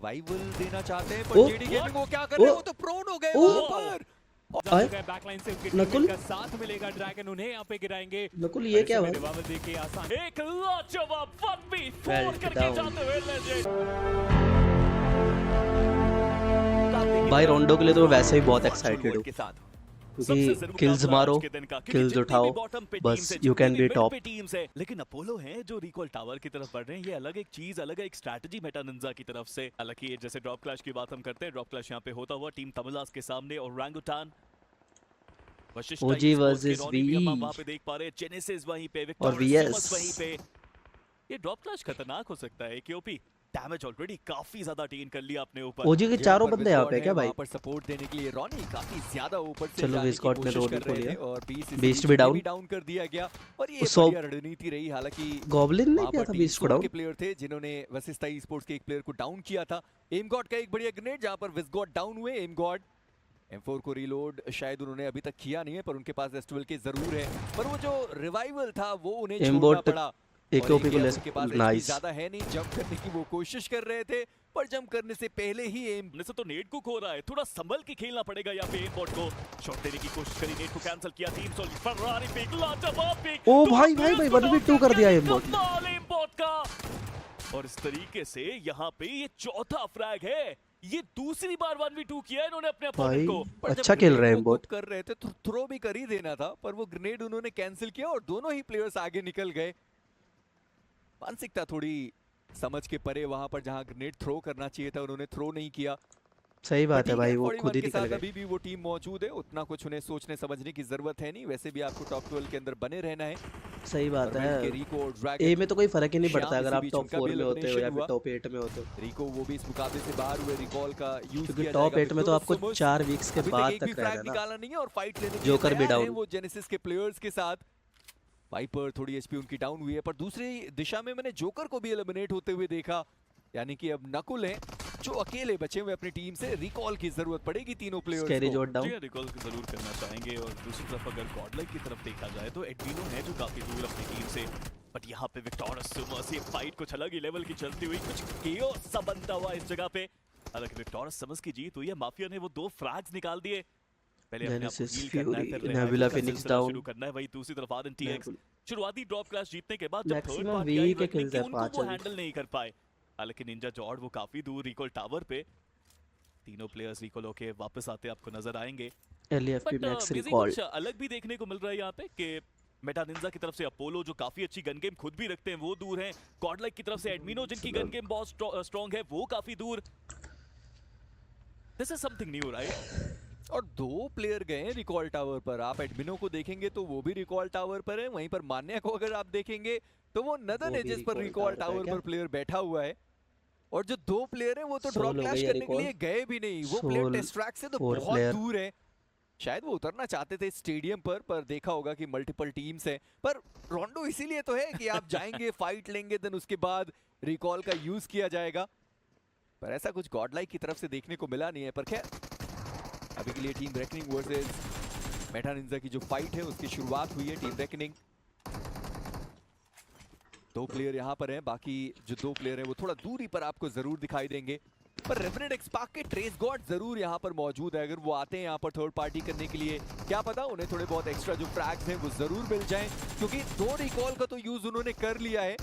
Revival देना चाहते हैं, पर जेडी गेमिंग वो क्या कर रहे हैं, वो तो प्रोन हो गए वहां पर। बैकलाइन से उनके नकुल का साथ मिलेगा, ड्रैगन उन्हें यहाँ पे गिराएंगे। नकुल ये क्या हुआ? रिवाइवल देके आसान एक लाजवाब 1v4 करके जाते हुए लेजेंड। भाई रोंडो के लिए तो वैसे ही बहुत एक्साइटेड हूँ, क्योंकि किल्स मारो, किल्स उठाओ, बस यू कैन बी टॉप। लेकिन अपोलो हैं जो रिकॉल टावर की तरफ बढ़ रहे हैं, ये अलग एक चीज, अलग एक स्ट्रैटेजी मेटा निंजा की तरफ से। हालांकि जैसे ड्रॉप क्लैश की बात हम करते हैं, ड्रॉप क्लैश यहाँ पे होता हुआ टीम तमिलास के सामने और ओरंगुटान ओजी वर्सेस वी, वहां पे देख पा रहे हैं, जेनेसिस वहीं पे, और वीएस वहीं पे। ये ड्रॉप क्लैश खतरनाक हो सकता है क्योंकि डैमेज ऑलरेडी काफी ज्यादा टेन कर लिया अपने ऊपर। ओजी के चारों बंदे यहाँ पे क्या भाई? पर सपोर्ट देने के लिए रॉनी काफी ज्यादा ऊपर से चलो जाने की विस्कॉट ने कोशिश रोड कर को रहे लिया, थे और बीस्ट भी डाउन कर दिया गया। और ये सो बढ़िया रणनीति रही, हालांकि गॉब्लिन ने वहाँ किया पर था टीम बीस्ट को सोल डाउन। के प्लेयर थे जिन्होंने वशिष्ठा ई स्पोर्ट्स के एक प्लेयर को डाउन किया था। एम गॉड का एक बढ़िया ग्रेनेड जहां पर विस्कॉट डाउन हुए। एम गॉड M4 को रीलोड शायद उन्होंने अभी तक किया नहीं है, पर उनके पास एस्ट्रल के जरूर है, पर वो जो रिवाइवल था वो उन्हें छोड़ना पड़ा। एक ओपी को ले के पास नाइस। ज्यादा है नहीं, जंप करने की वो कोशिश कर रहे थे, पर जंप करने से पहले ही एम से तो नेट को खो रहा है, थोड़ा संभल के खेलना पड़ेगा यहाँ पे। एम बॉट को शॉट देने की कोशिश करी, नेट को कैंसिल किया। टीम सोल फरारी पे एक लाजवाब पिक। ओ भाई भाई भाई 1v2 कर दिया एम बॉट। एम बॉट का, और इस तरीके से यहाँ पे ये चौथा फ्रैग है। ये दूसरी बार 1v2 किया है इन्होंने अपने अपोनेंट को। अच्छा खेल रहे हैं बॉट। कर रहे थे तो थ्रो भी कर ही देना था, पर वो ग्रेनेड उन्होंने कैंसिल किया और दोनों ही प्लेयर्स आगे निकल गए। मानसिकता थोड़ी समझ के परे वहां पर, जहां ग्रेनेड थ्रो करना चाहिए था उन्होंने थ्रो नहीं किया। सही बात है भाई, वो खुद ही निकल गए। अभी भी वो टीम मौजूद है, उतना कुछ उन्हें सोचने समझने की जरूरत है नहीं। वैसे भी आपको टॉप 12 के अंदर बने रहना है। सही बात है, रिको और ए में तो कोई फर्क ही नहीं पड़ता अगर आप टॉप 4 भी में होते हो या फिर टॉप 8 में होते हो। रिको वो भी इस मुकाबले से बाहर हुए, रिकॉल का यूज क्योंकि किया टॉप 8 में तो आपको बिल्कुल 4 वीक्स के बाद एक भी तक फ्रैग रहना निकालना नहीं है और फाइट लेने के जोकर लिए भी तैयार डाउन। हैं वो जेनेसिस के प्लेयर्स के साथ। वाइपर थोड़ी एचपी उनकी डाउन हुई है, पर दूसरी दिशा में मैंने जोकर को भी एलिमिनेट होते हुए देखा, यानी कि अब नकुल हैं जो अकेले बचे हुए अपनी टीम से। रिकॉल की जरूरत पड़ेगी तीनों प्लेयर्स स्कैरी को। जोट डाउन। जी रिकॉल जरूर करना चाहेंगे। और दूसरी तरफ अगर गॉडलाइक की तरफ देखा जाए तो एडविनो है जो काफी दूर अपनी टीम से, बट यहाँ पे विक्टोरस सुमस ये फाइट कुछ अलग ही लेवल की चलती हुई, कुछ केओस सा बनता हुआ इस जगह पे। हालांकि विक्टोरस समस की जीत हुई है, माफिया ने वो 2 फ्रैग्स निकाल दिए। पहले अपने आप को हील करना है, फिर नेबुला फिनिक्स डाउन शुरू करना है। वही दूसरी तरफ आरएनटीएक्स शुरुआती ड्रॉप क्लैश जीतने के बाद जब थर्ड मैक्सिमम पार्टी वी आई के किल्स है उनको 5 वो हैंडल नहीं कर पाए। हालांकि निंजा जॉर्ड वो काफी दूर रिकॉल टावर पे, तीनों प्लेयर्स रिकॉल होके वापस आते आपको नजर आएंगे। LFP but max busy recall कुछ अलग भी देखने को मिल रहा है यहाँ पे कि मेटा निंजा की तरफ से अपोलो जो काफी अच्छी गन गेम खुद भी रखते हैं वो दूर हैं। गॉडलाइक की तरफ से एडमिनो जिनकी गन गेम बहुत स्ट्रांग है वो काफी दूर। This is something new right. और 2 प्लेयर गए हैं रिकॉल टावर पर। आप एडमिनो को देखेंगे तो वो भी रिकॉल टावर पर है, वहीं पर मान्या को अगर आप देखेंगे तो वो नदन एजेस पर रिकॉल टावर पर प्लेयर बैठा हुआ है। और जो 2 प्लेयर हैं वो तो ड्रॉप क्लैश करने के लिए गए भी नहीं, वो प्लेयर टेस्ट ट्रैक से तो बहुत दूर है। शायद वो उतरना चाहते थे स्टेडियम पर देखा होगा कि मल्टीपल टीम्स हैं। पर रोंडो इसीलिए तो है कि आप जाएंगे फाइट लेंगे, देन उसके बाद रिकॉल का यूज किया जाएगा, पर ऐसा कुछ गॉडलाइक की तरफ से देखने को मिला नहीं है। पर खैर अभी के लिए team reckoning versus Meta Ninja की जो फाइट है उसकी शुरुआत हुई है। टीम रेकनिंग 2 प्लेयर यहाँ पर हैं, बाकी जो 2 प्लेयर हैं वो थोड़ा दूरी पर आपको जरूर दिखाई देंगे। पर रेफरेंट एक्सपार्क के ट्रेस गॉड जरूर यहाँ पर मौजूद है। अगर वो आते हैं यहाँ पर थर्ड पार्टी करने के लिए, क्या पता उन्हें थोड़े बहुत एक्स्ट्रा जो फ्रैग्स हैं वो जरूर मिल जाएं, क्योंकि 2 रिकॉल का तो यूज उन्होंने कर लिया है।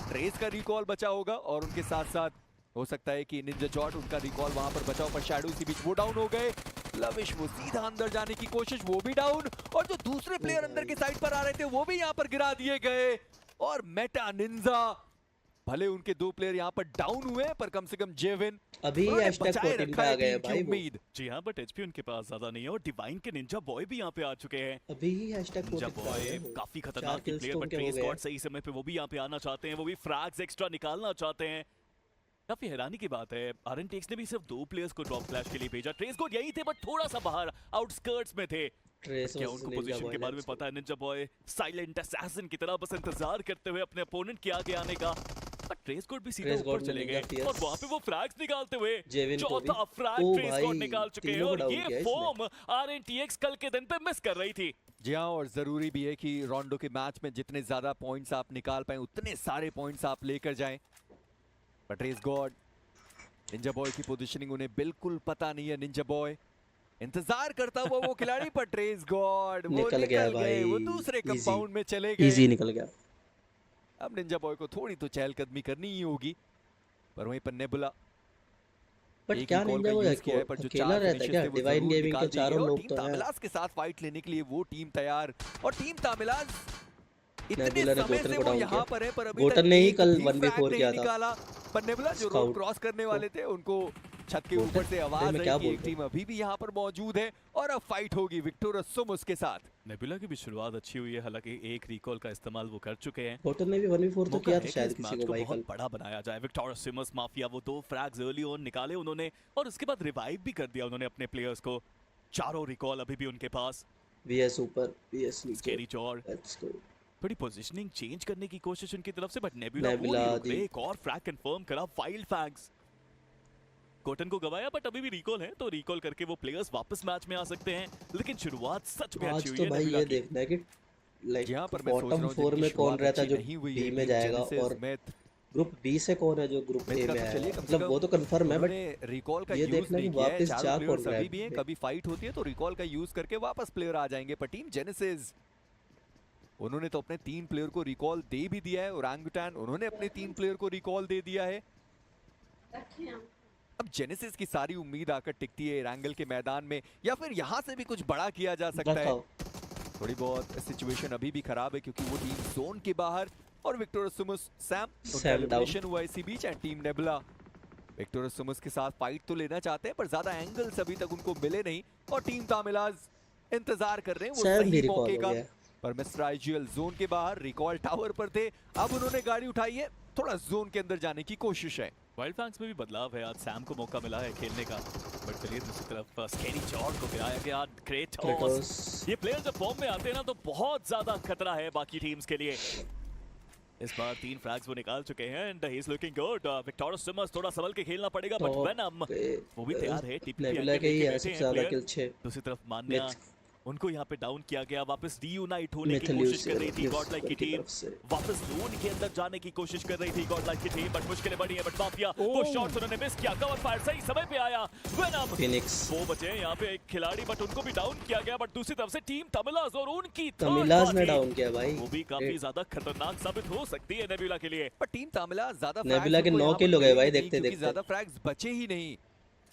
ट्रेस का रिकॉल बचा होगा और उनके साथ साथ हो सकता है कि निंजा जॉट उनका रिकॉल वहां पर बचा हो, पर शैडोज के बीच वो डाउन हो गए। लविश वो सीधा अंदर जाने की कोशिश, वो भी डाउन। और जो दूसरे प्लेयर अंदर के साइड पर आ रहे थे वो भी यहाँ पर गिरा दिए गए। और मेटा निंजा भले उनके 2 प्लेयर यहाँ पर डाउन हुए, पर कम से कम जेविन अभी हैशटैग 14 पे आ गए भाई वो। जी हाँ, बट एचपी उनके पास ज्यादा नहीं है। और डिवाइन के निंजा बॉय भी यहाँ पे आ चुके हैं। अभी ही हैशटैग 14 निंजा बॉय काफी खतरनाक प्लेयर, बट ट्रेस गॉड सही समय पे वो भी यहाँ पे आना चाहते हैं, वो भी फ्रैग्स एक्स्ट्रा निकालना चाहते हैं। काफी हैरानी की बात है, आरएनटीएक्स ने भी सिर्फ 2 प्लेयर्स को ड्रॉप क्लैश के लिए भेजा। ट्रेस गॉड यही थे बट थोड़ा सा बाहर आउटस्कर्ट्स में थे। क्या उनको पोजीशन के बारे में पता है? निंजा बॉय साइलेंट असैसिन की तरह बस इंतजार करते हुए अपने अपोनेंट के आगे आने का। पर ट्रेस गॉड भी सीधा ऊपर चले गए और वहां पे वो फ्रैग्स निकालते हुए चौथा फ्रैग ट्रेस गॉड निकाल चुके हैं। और ये फॉर्म आरएनटीएक्स कल के दिन पे मिस कर रही थी। जी हाँ, और जरूरी भी है कि रोंडो के मैच में जितने ज्यादा पॉइंट्स आप निकाल पाए उतने सारे पॉइंट्स आप लेकर जाएं। पर ट्रेस गॉड निंजा बॉय की पोजीशनिंग उन्हें बिल्कुल पता नहीं है। निंजा बॉय इंतजार करता हुआ वो खिलाड़ी, पर ट्रेस गॉड वो निकल गया भाई, वो दूसरे कंपाउंड में चले गए। इजी निकल गया। अब निंजा बॉय को थोड़ी तो चहलकदमी करनी ही होगी, पर वहीं पर नेबुला बट क्या निंजा वो अकेला रहता है क्या? डिवाइन गेमिंग के चारों लोग तो हैं। तामिलास के साथ फाइट लेने के लिए वो टीम तैयार, और टीम तामिलास इतने नेबुला ने समय गोटन से को वो डाउन यहाँ किया। पर है, पर अभी गोटन तक ने ही एक कल भी 1v4 फ्रैग किया नहीं था। निकाला। पर नेबुला जो रोड स्काउट। क्रॉस करने वाले थे उनको छत के गोटन? ऊपर से आवाज मैं आई क्या कि एक बोलता टीम अभी भी यहाँ पर मौजूद है और अब फाइट होगी विक्टोरस सुमुस के साथ। नेबुला की भी शुरुआत अच्छी हुई है, हालांकि एक रिकॉल का इस्तेमाल वो कर चुके हैं। गोटन ने भी 1v4 तो मौका किया है था कि शायद इस किसी मैच को भाई बहुत कल। बड़ा बनाया जाए। विक्टोरस सिमस माफिया वो 2 फ्रैग्स अर्ली ऑन निकाले उन्होंने, और उसके बाद रिवाइव भी कर दिया उन्होंने अपने प्लेयर्स को। चारों रिकॉल अभी भी उनके पास। वीएस ऊपर, वीएस नीचे। Scary chore let's go. थोड़ी पोजीशनिंग चेंज करने की कोशिश उनकी तरफ से, बट नेबुला नेबुला वो जी। एक और फ्रैग कंफर्म करा। वाइल्ड फैग्स गोटन को गवाया, बट अभी भी रिकॉल है, तो रिकॉल करके वो प्लेयर्स वापस मैच में आ सकते हैं। लेकिन शुरुआत सच में अच्छी आज हुई तो है भाई नेबुला ये की। देखना है कि लाइक यहाँ पर मैं सोच रहा बॉटम हूँ 4 जिनकी में कौन शुरुआत रहता है जो अच्छी नहीं हुई बी है, में टीम जाएगा, जेनेसिस, और मैथ ग्रुप बी से कौन है जो ग्रुप ए मैथ में का तो चलिए आएगा। कम से मतलब कम वो तो कंफर्म है, बट उन्होंने रिकॉल का ये यूज देखना नहीं कि किया है। वापस चारों जा प्लेयर्स कौन रहा अभी भी हैं, है। कभी फाइट होती है तो रिकॉल का यूज करके वापस प्लेयर आ जाएंगे। पर टीम जेनेसिस उन्होंने तो अपने 3 प्लेयर को रिकॉल दे भी दिया है। ओरांगुटान उन्होंने अपने 3 प्लेयर को रिकॉल दे दिया है। अब जेनेसिस की सारी उम्मीद आकर टिकती है रैंगल के मैदान में, या फिर यहाँ से भी कुछ बड़ा किया जा सकता है। थोड़ी बहुत सिचुएशन अभी भी खराब है क्योंकि वो टीम जोन के बाहर, और विक्टोरस सुमुस सैम उनका एलिमिनेशन हुआ इसी बीच, एंड टीम नेबुला विक्टोरस सुमुस के साथ फाइट तो लेना चाहते हैं, पर ज्यादा एंगल्स अभी तक उनको मिले नहीं, और टीम तामिलास इंतजार कर रहे हैं वो सही मौके का। पर मिस्टर आईजीएल जोन के बाहर रिकॉल टावर पर थे, अब उन्होंने गाड़ी उठाई है, थोड़ा जोन के अंदर जाने की कोशिश है। वाइल्ड फैंग्स में भी बदलाव है, आज सैम को मौका मिला है खेलने का, बट चलिए दूसरी तरफ स्कैरी चॉर को गिराया गया। क्रेटोस, ये प्लेयर जब फॉर्म में आते हैं ना तो बहुत ज्यादा खतरा है बाकी टीम्स के लिए। इस बार 3 फ्रैग्स वो निकाल चुके हैं, and he is looking good. Victores Sumus थोड़ा संभल के खेलना पड़ेगा, बट वेनम वो भी तैयार है। नेबुला के ही है सबसे ज्यादा किल 6। दूसरी तरफ मान्या उनको यहाँ पे डाउन किया गया, वापस रीयूनाइट होने की कोशिश कर रही थी गॉडलाइक की टीम, वापस जोन के अंदर जाने की कोशिश कर रही थी गॉडलाइक की टीम, बट मुश्किलें बड़ी है। बट माफिया वो शॉट्स उन्होंने मिस किया, कवर फायर सही समय पे आया। वेनम फिनिक्स वो बचे यहाँ पे एक खिलाड़ी, बट उनको भी डाउन किया गया। बट दूसरी तरफ से टीम तमिलास और उनकी तमिलास ने डाउन किया भाई, वो भी काफी ज्यादा खतरनाक साबित हो सकती है नेबुला के लिए। पर टीम तामिलास ज्यादा नेबुला के 9 किल हो गए भाई देखते देखते, ज्यादा फ्रैग्स बचे ही नहीं,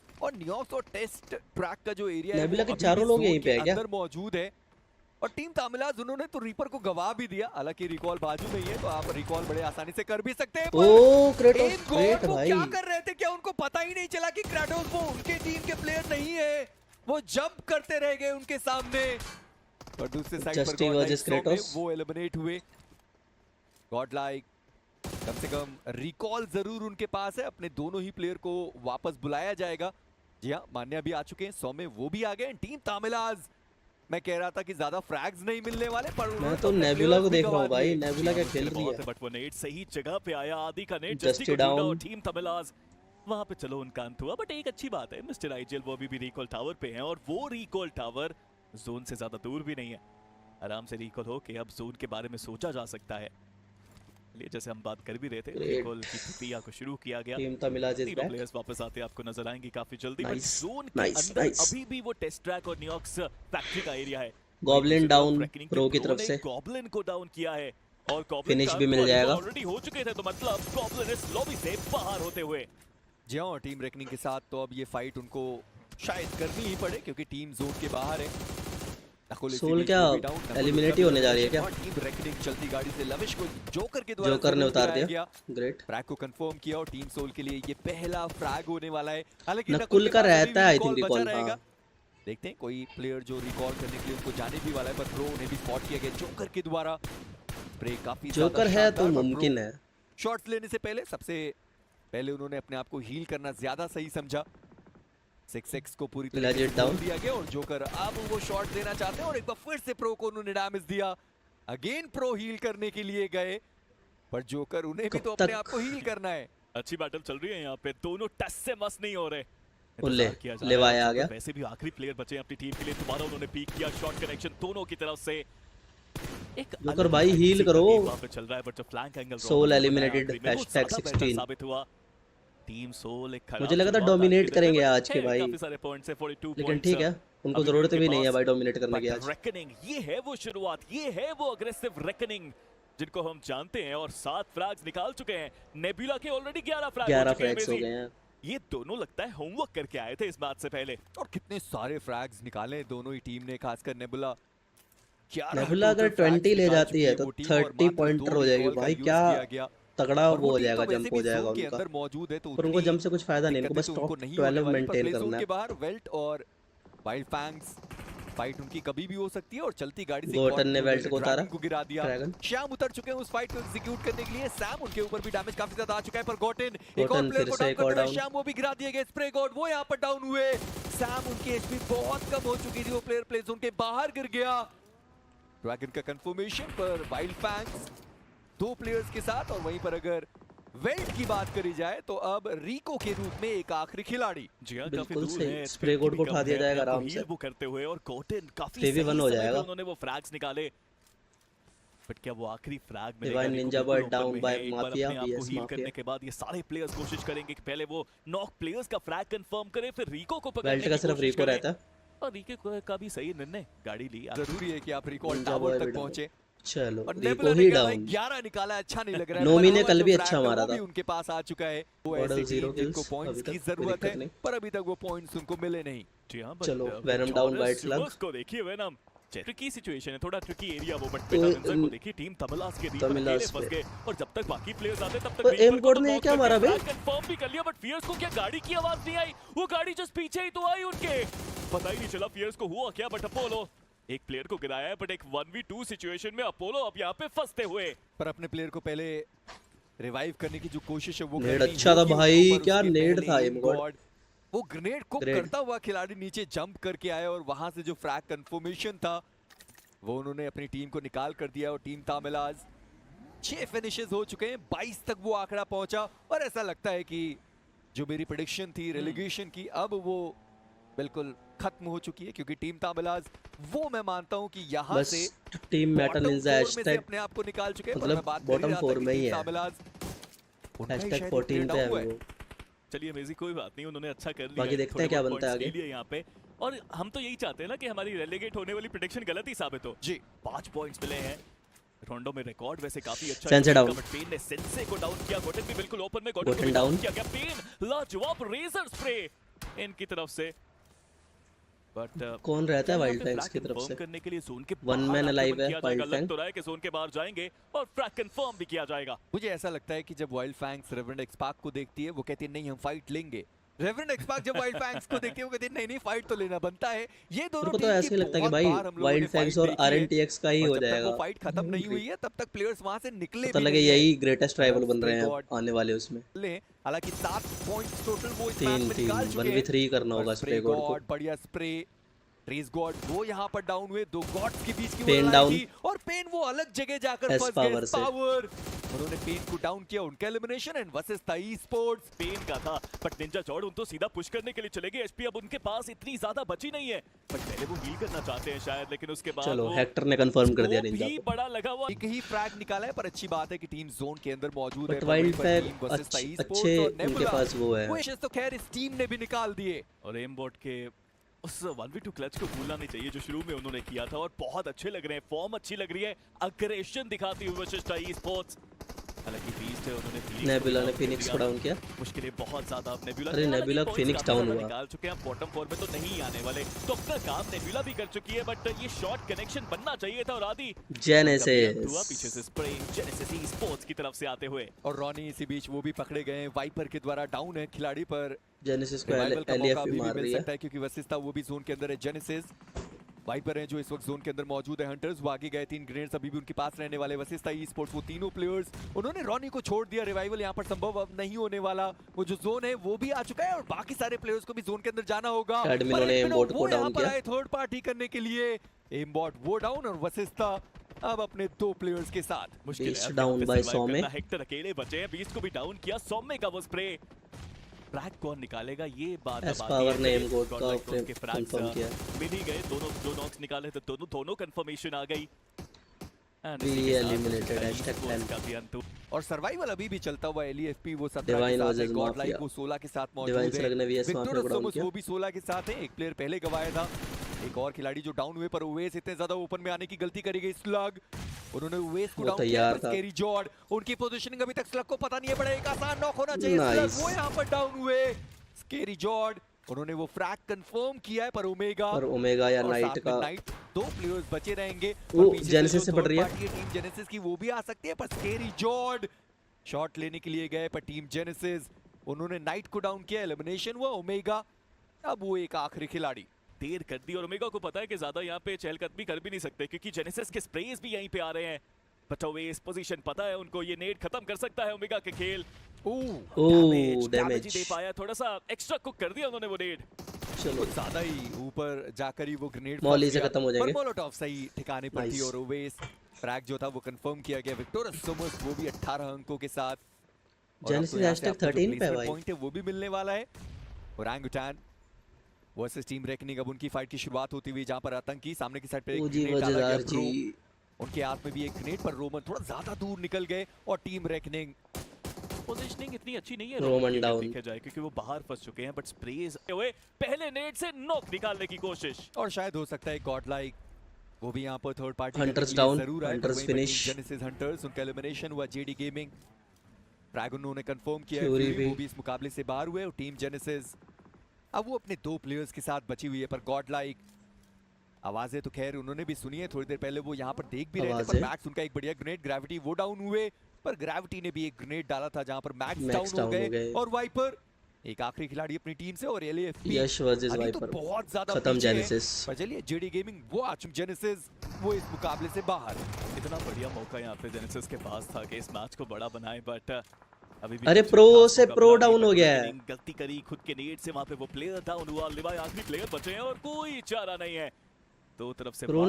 और न्यूयॉर्क और टेस्ट ट्रैक का जो एरिया है नेबुला के चारों लोग यहीं पे है क्या? अंदर मौजूद है, और टीम तामिलास उन्होंने तो रीपर को गवा भी दिया। हालांकि रिकॉल बाजू में ही है, तो आप रिकॉल बड़े आसानी से कर भी सकते हैं। ओ क्रेटोस ग्रेट भाई, क्या कर रहे थे, क्या उनको पता ही नहीं चला कि क्रेटोस वो उनके टीम के प्लेयर नहीं है? वो जंप करते रह गए उनके सामने। और दूसरे साइड पर गॉडलाइक वो एलिमिनेट हुए। गॉडलाइक कम से कम रिकॉल जरूर उनके पास है, अपने दोनों ही प्लेयर को वापस बुलाया जाएगा। जी हाँ, मान्या भी आ चुके हैं, 100 में वो भी आ गए। टीम तामिलास मैं कह रहा था कि ज्यादा फ्रैग्स नहीं मिलने वाले, पर मैं तो नेबुला को देख रहा हूं भाई, नेबुला क्या खेल रही है। बट वो नेट सही जगह पे आया, आदि का नेट जस्ट डाउन। टीम तमिलास वहां पे चलो उनका अंत हुआ, बट एक अच्छी बात है मिस्टर आईजीएल वो अभी भी रिकॉल टावर पे हैं, और वो रिकॉल टावर जोन से ज्यादा दूर भी नहीं है। आराम से रिकॉल हो के अब जोन के बारे में सोचा जा सकता है। जैसे हम बात कर भी रहे थे, रिकॉल की प्रक्रिया को शुरू किया गया। टीम तमिलास इज बैक, प्लेयर्स वापस आते आपको नजर आएंगे काफी जल्दी। बट Nice, जोन के nice, अंदर nice. अभी भी वो टेस्ट ट्रैक और न्यूयॉर्क्स फैक्ट्री का एरिया है। गॉब्लिन डाउन प्रो की तरफ से, गॉब्लिन को डाउन किया है, और गॉब्लिन फिनिश भी मिल जाएगा। ऑलरेडी हो चुके थे, तो मतलब गॉब्लिन इस लॉबी से बाहर होते हुए। जी हाँ, टीम रेकनिंग के साथ तो अब ये फाइट उनको शायद करनी ही पड़े, क्योंकि टीम जोन के बाहर है। सोल क्या एलिमिनेट ही होने जा रही है क्या? टीम रेकनिंग चलती गाड़ी से लविश को जोकर के द्वारा जोकर ने उतार दिया, ग्रेट। फ्रैग को कंफर्म किया, और टीम सोल के लिए ये पहला फ्रैग होने वाला है। हालांकि नकुल का रहता है आई थिंक रिकॉल, हां देखते हैं कोई प्लेयर जो रिकॉल करने के लिए उनको जाने भी वाला है, पर प्रो ने भी स्पॉट किया गया जोकर के द्वारा। ब्रेक काफी जोकर है तो मुमकिन है। शॉट्स लेने से पहले सबसे पहले उन्होंने अपने आप को हील करना ज्यादा सही समझा। 6x को पूरी तरह से डाउन दिया गया, और जोकर अब वो शॉट देना चाहते हैं, और एक बार फिर से प्रो को उन्होंने डैमेज दिया। अगेन प्रो हील करने के लिए गए, पर जोकर उन्हें भी तो अपने आप को हील करना है। अच्छी बैटल चल रही है यहाँ पे, दोनों टस से मस नहीं हो रहे। लेवाया आ गया, वैसे भी आखिरी प्लेयर बचे अपनी टीम के लिए। दोबारा उन्होंने पीक किया, शॉट कनेक्शन दोनों की तरफ से। एक जोकर भाई हील करो, वहां पे चल रहा है, बट जो फ्लैंक एंगल सोल एलिमिनेटेड #16 साबित हुआ। टीम सोल एक खराब मुझे लगा था शुरुआत डोमिनेट आज के दिन करेंगे में, आज के है, भाई, काफी सारे पॉइंट्स है 42 लेकिन पॉइंट्स ठीक है, उनको अभी जरूरत उनके भी नहीं है पास। भाई डोमिनेट करने की आज। रेकनिंग, ये है वो शुरुआत, ये है वो अग्रेसिव रेकनिंग जिनको हम जानते हैं। और 7 फ्रैग्स निकाल चुके हैं नेबुला के, ऑलरेडी 11 फ्रैग 11 हो चुके हैं फ्रैग्स हो मेजी। गए हैं। ये दोनों लगता है होमवर्क करके आए थे इस मैच से पहले। और कितने सारे फ्रैग्स निकाले दोनों ही टीम ने, खासकर नेबुला। नेबुला अगर 20 ले जाती है तो 30 पॉइंटर हो जाएगी भाई, क्या तगड़ा वो हो जाएगा, जंप हो जाएगा उनका। अंदर मौजूद है तो पर उनको जंप से कुछ फायदा नहीं, इनको बस टॉप 12 मेंटेन करना के है। बाहर वेल्ट और वाइल्ड फैंग्स फाइट उनकी कभी भी हो सकती है। और चलती गाड़ी से गोटन ने वेल्ट को उतारा, को गिरा दिया। ड्रैगन श्याम उतर चुके हैं उस फाइट को एग्जीक्यूट करने के लिए। सैम उनके ऊपर भी डैमेज काफी ज्यादा आ चुका है, पर गोटन एक और प्लेयर को डाउन कर दिया। श्याम वो भी गिरा दिए गए, स्प्रे गॉड वो यहाँ पर डाउन हुए। सैम उनकी एचपी बहुत कम हो चुकी थी, वो प्लेयर प्ले जोन के बाहर गिर गया। ड्रैगन का कंफर्मेशन पर वाइल्ड फैंग्स 2 प्लेयर्स के साथ। और वहीं पर अगर वेल्ट की बात करी जाए तो अब रिको के रूप में एक आखिरी खिलाड़ी। जी हां, काफी बिल्कुल दूर सही, है, स्प्रे गोड को उठा दिया जाएगा अपने आप आराम को से। heal वो करते हुए। और गोटन काफी 3v1 हो जाएगा। उन्होंने वो फ्रैग्स निकाले, बट क्या वो आखिरी फ्रैग मिलेगा? डिवाइन रिको निंजा बिल्कुल बॉय डाउन open में बाय है, एक बार माफिया, अपने आप को बीएस heal माफिया। करने के बाद ये सारे प्लेयर्स कोशिश करेंगे कि पहले वो नॉक प्लेयर्स का फ्रैग कंफर्म करे, फिर रिको को पकड़ने वेल्ट की का सिर्फ कोशिश रिको करे। रहता है। और रिको का भी सही निर्णय, गाड़ी ली। जरूरी है कि आप रिकॉल निंजा टावर बॉय तक भी डाउन। पहुंचे। चलो और रिको नेबुला ही ने क्या भाई डाउन। 11 निकाला, अच्छा नहीं लग रहा है। नोमी ने पर कल जो भी फ्रैग अच्छा है, मारा वो भी था। उनके पास आ चुका है। वो Model ऐसी zero टीम जिनको kills, पॉइंट्स अभी की तक कोई जरूरत दिक्कत है, नहीं। पर अभी तक वो पॉइंट्स उनको मिले नहीं। जी हां, चलो, Venom down, White Slug। को देखिए वेनम, ट्रिकी सिचुएशन है, थोड़ा ट्रिकी एरिया वो, बट तो, पेटा निंजा को देखिए, टीम तमिलास के रीपर अकेले तमिलास फंस पे। गए। और जब तक बाकी प्लेयर्स आते तब तक तो रीपर एम को कोड तो ने knock क्या करके मारा बे? फ्रैग कंफर्म भी कर लिया, बट फियर्स को क्या गाड़ी की आवाज नहीं आई? वो गाड़ी जस्ट पीछे ही तो आई उनके, पता ही नहीं चला फियर्स को हुआ क्या। बट अपोलो एक प्लेयर को गिराया है, बट एक 1v2 सिचुएशन में अपोलो अब यहाँ पे फंसते हुए। पर अपने प्लेयर को पहले रिवाइव करने की जो कोशिश है वो नेड करनी अच्छा था होगी भाई, उसको, पर क्या उसके नेड पहले था ही एम गॉड। गॉड वो ग्रेनेड को ग्रेड। करता हुआ खिलाड़ी नीचे जंप करके आया और वहां से जो फ्रैग कंफर्मेशन था वो उन्होंने अपनी टीम को निकाल कर दिया। और टीम तामिलाज 6 फिनिशेस हो चुके हैं, 22 तक वो आंकड़ा पहुंचा। और ऐसा लगता है कि जो मेरी प्रेडिक्शन थी रेलीगेशन की, अब वो बिल्कुल खत्म हो चुकी है। क्योंकि टीम तामिलाज वो मैं मानता हूं कि यहाँ बस से टीम मेटा bottom निंजा 4 में से हैशटैग अपने आप को निकाल चुके हैं। पर मतलब मैं बात कर ही bottom रहा था 4 कि में ही टीम है। तामिलाज उनका ही हैशटैग शायद 14 पे है हुआ वो। चलिए मेजी, कोई बात नहीं, उन्होंने अच्छा कर लिया। बाकी देखते हैं क्या बनता है आगे। यहाँ पे। और हम तो यही चाहते हैं ना कि हमारी रेलेगेट होने वाली प्रेडिक्शन गलत ही साबित हो। जी 5 पॉइंट्स मिले हैं रोंडो में, रिकॉर्ड वैसे काफी अच्छा सेंसे है, डाउन। बट पेन ने सेंसे को डाउन किया। गोटन भी बिल्कुल ओपन में, गोटन को भी डाउन। किया गया। पेन लाजवाब रेजर स्प्रे इनकी तरफ से, बट कौन रहता है वाइल्ड फैंग्स की तरफ से? करने के लिए जोन के One बाहर man alive आक्रमण है किया जाएगा। वाइल्ड लग फैंग। तो रहा है कि जोन के बाहर जाएंगे और फ्रैग कंफर्म भी किया जाएगा। मुझे ऐसा लगता है कि जब वाइल्ड फैंग्स रेवरेंड एक्सपार्क को देखती है वो कहती है नहीं हम फाइट लेंगे। रेवरेंड एक्सपार्क जब वाइल्ड फैंग्स को देखती है वो कहती है नहीं नहीं फाइट तो लेना बनता है। ये दोनों मेरे को तो टीम ऐसे की ही लगता है कि बहुत भाई बार हम लोगों वाइल्ड ने फैंग्स fight और देखी है। आरएनटीएक्स का ही और हो जब तक जाएगा। वो फाइट खत्म नहीं हुई है तब तक प्लेयर्स वहां से निकले तो भी लगे नहीं है। यही ग्रेटेस्ट राइवल बन रहे हैं God। आने वाले उसमें। हालांकि 7 पॉइंट्स टोटल वो इस मैच 3 में निकाल 3 चुके हैं। 1v3 करना होगा और स्प्रे गॉड को। बढ़िया स्प्रे। ट्रेस गॉड वो यहाँ पर डाउन हुए, 2 गॉड्स के बीच की वो पेन लड़ाई डाउन। थी और पेन वो अलग जगह जाकर एस फंस पावर गए। से। पावर उन्होंने पेन को डाउन किया, उनका एलिमिनेशन एंड वर्सेस था ई स्पोर्ट्स। पेन का था, बट निंजा जॉर्ड उन तो सीधा पुश करने के लिए चले गए। एचपी अब उनके पास इतनी ज्यादा बची नहीं है, बट पहले वो हील करना चाहते हैं शायद, लेकिन उसके बाद चलो वो हेक्टर ने कंफर्म कर दिया स्कोप निंजा भी को। बड़ा लगा हुआ। एक ही फ्रैग निकाला है, पर अच्छी बात है कि टीम जोन के अंदर मौजूद है। बट पर वाइल्ड वहीं पर फैग टीम versus था अच्छे E-Sports और उनके नेबुला। पास वो है। विशेष तो खैर इस टीम ने भी निकाल दिए। और एमबॉट के उस 1v2 क्लच को भूलना नहीं चाहिए जो शुरू में उन्होंने किया था, और बहुत अच्छे लग रहे हैं, फॉर्म अच्छी लग रही है, अग्रेशन दिखाती हुई वशिष्ठा ई स्पोर्ट्स। हालांकि बीस्ट है, उन्होंने नेबुला ने फिनिक्स को डाउन किया। मुश्किलें बहुत ज्यादा अब नेबुला। अरे नेबुला फिनिक्स डाउन हुआ। निकाल चुके हैं, बॉटम 4 में तो नहीं आने वाले, तो अपना काम नेबुला भी कर चुकी है, बट ये शॉर्ट कनेक्शन बनना चाहिए था। और आदि जेनेसिस पीछे से स्प्रे जेनेसिस ई स्पोर्ट्स की तरफ से आते हुए, और रॉनी इसी बीच वो भी पकड़े गए हैं। वाइपर के द्वारा डाउन है खिलाड़ी, पर जेनेसिस को रिवाइवल का एलएफ मौका भी भी मार मिल रही है। सकता है क्योंकि वशिष्ठा वो भी जोन के अंदर है। जेनेसिस वाइपर हैं जो इस वक्त जोन के अंदर मौजूद है। हंटर्स वो आगे गए, 3 ग्रेनेड्स अभी भी उनके पास रहने वाले। वशिष्ठा ई स्पोर्ट्स वो तीनों प्लेयर्स उन्होंने रॉनी को छोड़ दिया। रिवाइवल यहाँ पर संभव अब नहीं होने वाला। वो जो जोन है वो भी आ चुका है और बाकी सारे प्लेयर्स को भी जोन के अंदर जाना होगा। एडमिनों ने एमबॉट को डाउन किया। थर्ड पार्टी करने के लिए एमबॉट वो डाउन और वशिष्ठा अब अपने 2 प्लेयर्स के साथ। मुश्किल बीस्ट है डाउन बाय सौम्य। हेक्टर अकेले बचे हैं, बीस्ट को भी डाउन किया। सौम्य का वो स्प्रे फ्रैग कौन निकालेगा ये बात एस पावर ने एम गोड का के फ्रैग कंफर्म किया। मिल ही गए। दोनों जो नॉक्स निकाले थे, दोनों कंफर्मेशन आ गई। And We इसी के साथ eliminated कई hashtag scores 10. का भी अंत हुआ। और सर्वाइवल अभी भी चलता हुआ LEFP वो 17 Divine के साथ है, versus गॉड लाइक Mafia. वो 16 के साथ मौजूद Divine है, Slug ने VS Mafia विक्टोरस को डाउन सोमस किया. वो भी 16 के साथ है, एक प्लेयर पहले गवाया था, एक और खिलाड़ी जो डाउन हुए पर ओवेस इतने ज्यादा ओपन में आने की गलती करी गई। स्लग उन्होंने ओवेस को वो डाउन किया, तैयार पर था. स्केरी जॉर्ड उनकी पोजीशनिंग अभी तक स्लग को पता नहीं है, बड़ा एक आसान नॉक होना चाहिए। Nice. स्लग वो यहाँ पर डाउन हुए, स्केरी जॉर्ड उन्होंने वो फ्रैग कंफर्म किया है, पर ओमेगा और ओमेगा या और नाइट साथ का में नाइट दो प्लेयर्स बचे रहेंगे। वो और पीछे जेनेसिस से जो पड़ third रही है. party टीम जेनेसिस की वो भी आ सकती है, पर स्केरी जॉर्ड शॉट लेने के लिए गए, पर टीम जेनेसिस उन्होंने नाइट को डाउन किया, एलिमिनेशन हुआ ओमेगा। अब वो एक आखिरी खिलाड़ी देर कर दी और ओमेगा को पता है कि ज्यादा यहाँ पे चहलकदमी कर भी नहीं सकते क्योंकि जेनेसिस के स्प्रेज भी यहीं पे आ रहे हैं। बट ओवेस पोजीशन पता है उनको, ये नेट खत्म कर सकता है ओमेगा के खेल। ओह डैमेज डैमेज. दे पाया, थोड़ा सा एक्स्ट्रा कुक कर दिया उन्होंने वो नेट। चलो कुछ ज्यादा ही ऊपर जाकर ही वो ग्रेनेड मौली से खत्म हो जाएंगे. मोलोटॉव सही ठिकाने पर थी Nice. और ओवेस फ्रैग जो था वो कंफर्म किया गया। विक्टोरस सोमस वो भी 18 अंकों के साथ, और अब तो जेनेसिस यहाँ से hashtag आपको जो 13 पे है placement भाई. पॉइंट है वो भी मिलने वाला है। ओरंगुटान वर्सेस टीम रेकनिंग, अब उनकी फाइट की शुरुआत होती हुई, जहां पर आतंकी सामने की साइड पे एक ओजी grenade डाला वर्सेस गया। आरजी. Bro, उनके हाथ में भी एक ग्रेनेड, पर रोमन थोड़ा ज्यादा दूर निकल गए और टीम रेकनिंग पोजीशनिंग इतनी अच्छी नहीं है रोमन रोमन की अगर डाउन. देखा जाए क्योंकि वो बाहर फंस चुके हैं। बट स्प्रेज हुए पहले नेट से नॉक निकालने की कोशिश। और शायद हो सकता है गॉड लाइक वो भी यहाँ पर थर्ड पार्टी Hunters down, जरूर आए। Hunters finish. जेनेसिस हंटर्स उनका एलिमिनेशन हुआ। जेडी गेमिंग ड्रैगन उन्होंने कंफर्म किया है, Fury Fury भी. वो भी इस मुकाबले से बाहर हुए। और टीम जेनेसिस अब वो अपने दो प्लेयर्स के साथ बची हुई है, पर गॉड लाइक आवाजें तो खैर उन्होंने भी सुनी है, थोड़ी देर पहले वो यहाँ पर देख भी रहे थे, पर आवाजें. मैक्स उनका एक बढ़िया ग्रेनेड, ग्रेविटी वो डाउन हुए, पर ग्रेविटी ने भी एक ग्रेनेड डाला था जहां पर मैक्स Max डाउन हो down हो गए। गए. और वाइपर एक आखिरी खिलाड़ी अपनी टीम से, और LAFP यश वर्सेस अभी तो वाइपर. बहुत ज्यादा खत्म पीछे है। जेनेसिस. पर चलिए जेडी गेमिंग वो आ चुके, जेनेसिस वो इस मुकाबले से बाहर। इतना बढ़िया मौका यहाँ पे जेनेसिस के पास था कि इस मैच को बड़ा बनाए। बट अभी भी अरे कुछ प्रो खास से मौका प्रो बना नहीं, डाउन हो but गया है. Reckoning गलती करी खुद के नेट से, वहां पे वो प्लेयर डाउन हुआ। लिवाई आखिरी प्लेयर बचे हैं और कोई चारा नहीं है। दो तरफ से प्रो